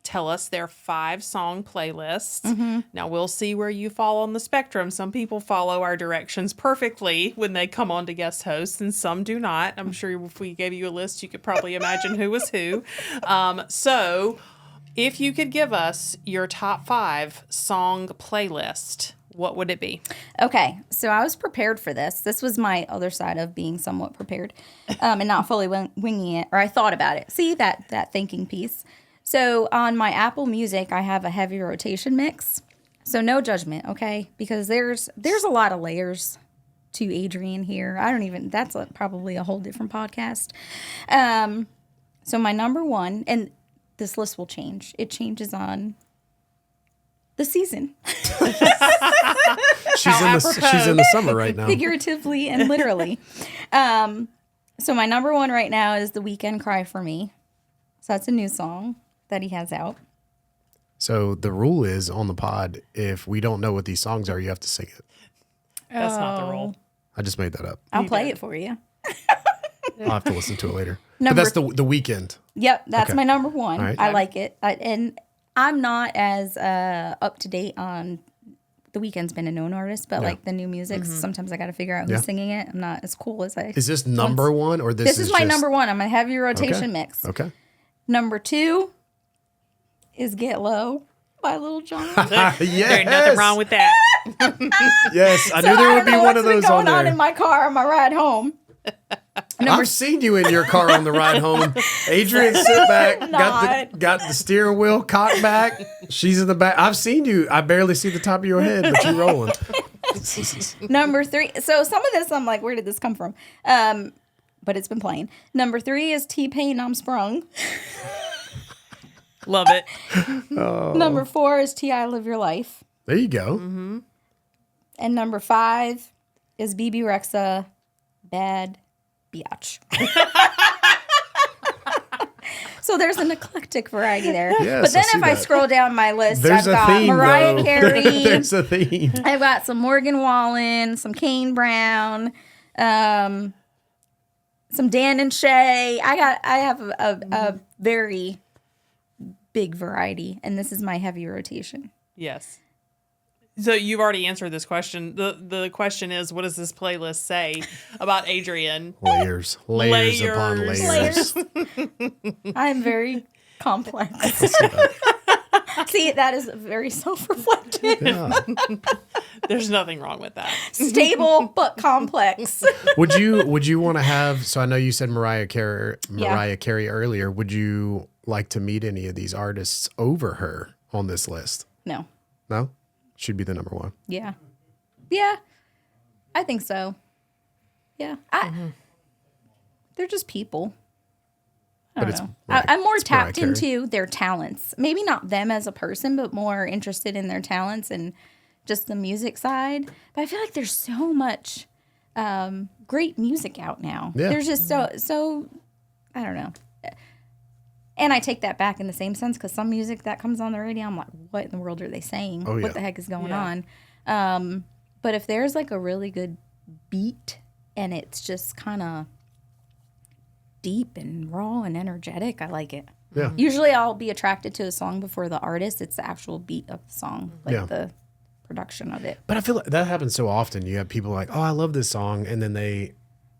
S1: tell us their 5-song playlist. Now, we'll see where you fall on the spectrum. Some people follow our directions perfectly when they come on to guest hosts, and some do not. I'm sure if we gave you a list, you could probably imagine who was who. So if you could give us your top 5 song playlist, what would it be?
S3: Okay, so I was prepared for this. This was my other side of being somewhat prepared and not fully winging it, or I thought about it. See, that thinking piece. So on my Apple Music, I have a heavy rotation mix. So no judgment, okay? Because there's a lot of layers to Adrienne here. That's probably a whole different podcast. So my number 1, and this list will change. It changes on the season.
S2: She's in the summer right now.
S3: Figuratively and literally. So my number 1 right now is The Weeknd, Cry For Me. So that's a new song that he has out.
S2: So the rule is on the pod, if we don't know what these songs are, you have to sing it.
S1: That's not the rule.
S2: I just made that up.
S3: I'll play it for you.
S2: I'll have to listen to it later. But that's the weekend.
S3: Yep, that's
S2: Okay.
S3: my number 1.
S2: All right.
S3: I like it. And I'm not as up to date on The Weeknd's been a known artist, but like the new music, sometimes I got to figure out who's singing it. I'm not as cool as I.
S2: Is this number 1 or this
S3: is my
S2: just...
S3: number 1. I'm a heavy rotation mix.
S2: Okay.
S3: Number 2 is Get Low by Lil Jon.
S2: Yes.
S1: There's nothing wrong with that.
S2: Yes, I knew there would be one of those on
S3: going on
S2: there.
S3: in my car on my ride home.
S2: I've seen you in your car on the ride home. Adrienne sit back, got the steering wheel cocked back. She's in the back. I've seen you. I barely see the top of your head, but you're rolling.
S3: Number 3. So some of this, I'm like, where did this come from? But it's been playing. Number 3 is T-Pain, I'm Sprung.
S1: Love it.
S3: Number 4 is T.I. Live Your Life.
S2: There you go.
S3: And number 5 is BB Rexa, Bad Biatch. So there's an eclectic variety there.
S2: Yes,
S3: but then
S2: I see
S3: if I
S2: that.
S3: scroll down my list,
S2: There's
S3: I've
S2: a
S3: got
S2: theme,
S3: Mariah
S2: though.
S3: Carey.
S2: There's a theme.
S3: I've got some Morgan Wallen, some Kane Brown, some Dan and Shay. I have a very big variety, and this is my heavy rotation.
S1: Yes. So you've already answered this question. The question is, what does this playlist say about Adrienne?
S2: Layers upon layers.
S3: I am very complex. See, that is very self-reflective.
S2: Yeah.
S1: There's nothing wrong with that.
S3: Stable but complex.
S2: Would you want to have? So I know you said Mariah Carey earlier. Would you like to meet any of these artists over her on this list?
S3: No.
S2: No, she'd be the number one.
S3: Yeah. I think so. Yeah. They're just people. I don't know.
S2: right.
S3: I'm more
S2: It's Mariah
S3: tapped
S2: Carey.
S3: into their talents. Maybe not them as a person, but more interested in their talents and just the music side. But I feel like there's so much great music out now.
S2: Yeah.
S3: There's just so I don't know. And I take that back in the same sense because some music that comes on the radio, I'm like, what in the world are they saying?
S2: Oh, yeah.
S3: What the heck is going on? But if there's like a really good beat and it's just kind of deep and raw and energetic, I like it.
S2: Yeah.
S3: Usually I'll be attracted to a song before the artist. It's the actual beat of the song, like the production of it.
S2: But I feel like that happens so often. You have people like, oh, I love this song. And then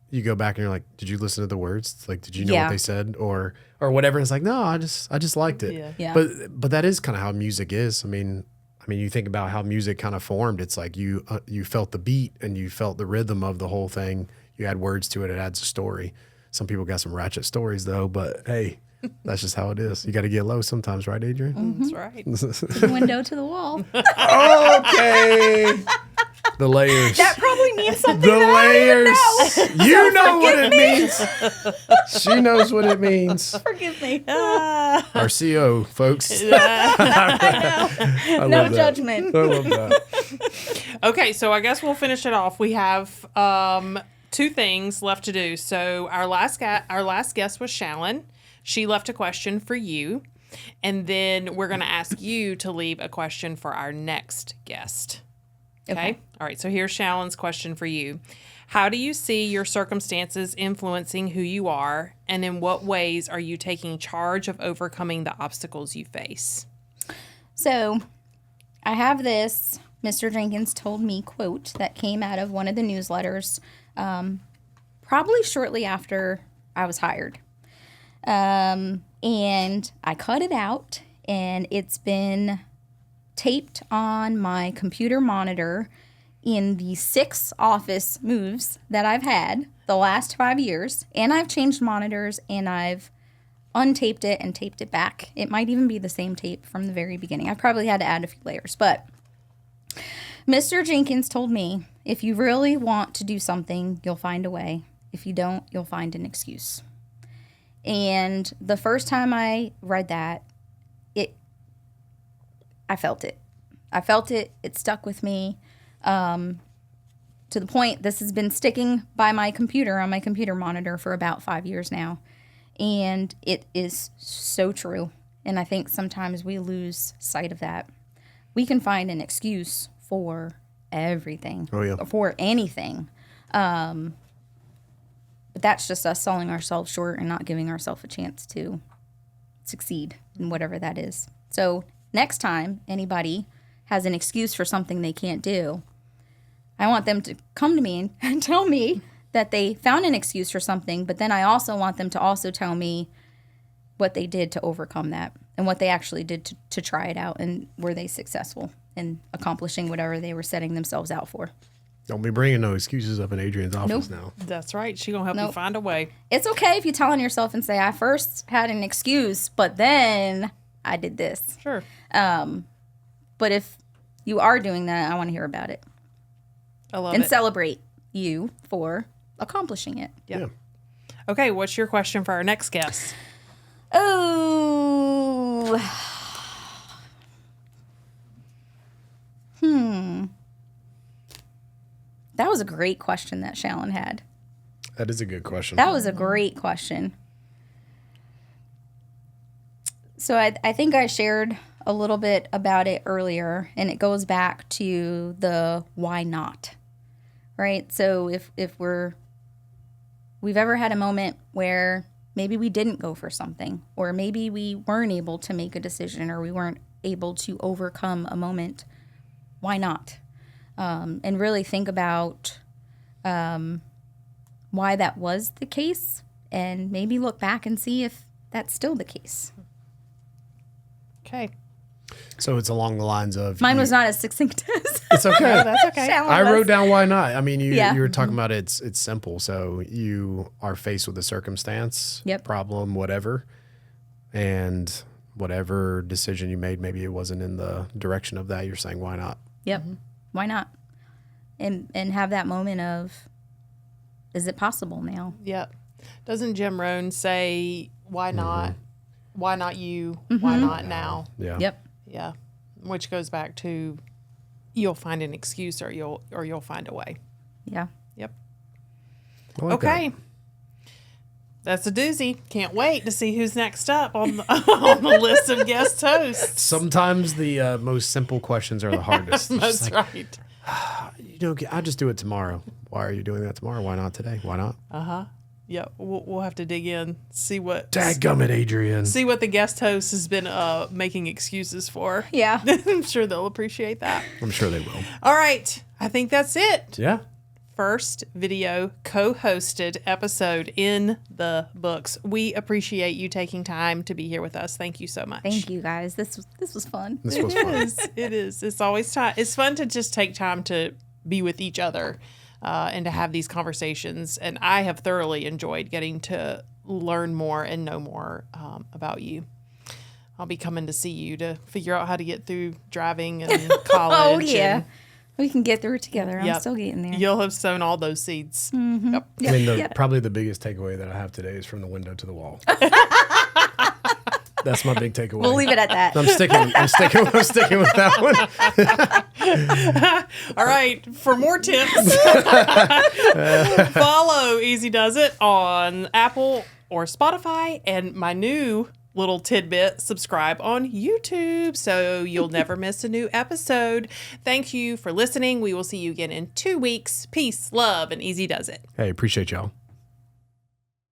S2: you go back and you're like, did you listen to the words? It's like, did you know what they said or whatever? And it's like, no, I just liked it.
S3: Yeah.
S2: But that is kind of how music is. I mean, you think about how music kind of formed. It's like you felt the beat and you felt the rhythm of the whole thing. You add words to it. It adds a story. Some people got some ratchet stories though, but hey, that's just how it is. You got to get low sometimes, right, Adrienne?
S1: That's right.
S3: Window to the wall.
S2: Okay. The layers.
S3: That probably means something.
S2: The layers.
S3: know.
S2: You know what it means. She knows what it means.
S3: Forgive me.
S2: Our CO, folks.
S3: No
S2: love that.
S3: judgment.
S2: I love that.
S1: Okay, so I guess we'll finish it off. We have two things left to do. So our last guest was Shallon. She left a question for you, and then we're going to ask you to leave a question for our next guest. Okay? All right, so here's Shallon's question for you. How do you see your circumstances influencing who you are, and in what ways are you taking charge of overcoming the obstacles you face?
S3: So I have this Mr. Jenkins told me quote that came out of one of the newsletters probably shortly after I was hired. And I cut it out, and it's been taped on my computer monitor in the 6 office moves that I've had the last 5 years. And I've changed monitors, and I've untaped it and taped it back. It might even be the same tape from the very beginning. I probably had to add a few layers, but Mr. Jenkins told me, if you really want to do something, you'll find a way. If you don't, you'll find an excuse. And the first time I read that, I felt it. It stuck with me to the point this has been sticking by my computer on my computer monitor for about 5 years now. And it is so true. And I think sometimes we lose sight of that. We can find an excuse for everything, for anything. But that's just us selling ourselves short and not giving ourselves a chance to succeed in whatever that is. So next time anybody has an excuse for something they can't do, I want them to come to me and tell me that they found an excuse for something, but then I also want them to also tell me what they did to overcome that and what they actually did to try it out, and were they successful in accomplishing whatever they were setting themselves out for.
S2: Don't be bringing no excuses up in Adrienne's office now.
S1: That's right. She's going to help you find a way.
S3: It's okay if you tell on yourself and say, I first had an excuse, but then I did this.
S1: Sure.
S3: But if you are doing that, I want to hear about it.
S1: I love
S3: and
S1: it.
S3: celebrate you for accomplishing it.
S1: Yeah. Okay, what's your question for our next guest?
S3: Oh. That was a great question that Shallon had.
S2: That is a good question.
S3: That was a great question. So I think I shared a little bit about it earlier, and it goes back to the why not, right? So if we've ever had a moment where maybe we didn't go for something, or maybe we weren't able to make a decision, or we weren't able to overcome a moment, why not? And really think about why that was the case, and maybe look back and see if that's still the case.
S1: Okay.
S2: So it's along the lines of
S3: Mine was not as succinct as
S2: It's okay.
S1: That's okay.
S3: Shallow
S2: I
S3: was.
S2: wrote down why not. I mean, you
S3: Yeah.
S2: were talking about it's simple. So you are faced with a circumstance,
S3: Yep.
S2: problem, whatever, and whatever decision you made, maybe it wasn't in the direction of that. You're saying why not?
S3: Yep. Why not? And have that moment of, is it possible now?
S1: Yep. Doesn't Jim Rohn say, why not? Why not you? Why not now?
S2: Yeah.
S3: Yep.
S1: Yeah. Which goes back to you'll find an excuse or you'll find a way.
S3: Yeah.
S1: Yep.
S2: I like
S1: Okay. That's a doozy. Can't wait to see who's next up on the list of guest hosts.
S2: Sometimes the most simple questions are the hardest. It's just
S1: That's
S2: like,
S1: right.
S2: I'll just do it tomorrow. Why are you doing that tomorrow? Why not today? Why not?
S1: Yeah, we'll have to dig in, see what
S2: Dadgummit, Adrienne.
S1: see what the guest host has been making excuses for.
S3: Yeah.
S1: I'm sure they'll appreciate that.
S2: I'm sure they will.
S1: All right, I think that's it.
S2: Yeah.
S1: First video co-hosted episode in the books. We appreciate you taking time to be here with us. Thank you so much.
S3: Thank you guys. This was fun.
S2: This was fun.
S1: It is. It's always time. It's fun to just take time to be with each other and to have these conversations. And I have thoroughly enjoyed getting to learn more and know more about you. I'll be coming to see you to figure out how to get through driving and college.
S3: Oh, yeah.
S1: and
S3: We can get through it together. I'm
S1: Yep.
S3: still getting there.
S1: you'll have sown all those seeds. Yep.
S2: I mean, probably the biggest takeaway that I have today is from the window to the wall. That's my big takeaway.
S3: We'll leave it at that.
S2: I'm sticking with that one.
S1: All right. For more tips, follow Easy Does It on Apple or Spotify. And my new little tidbit, subscribe on YouTube so you'll never miss a new episode. Thank you for listening. We will see you again in 2 weeks. Peace, love, and Easy Does It.
S2: Hey, appreciate y'all.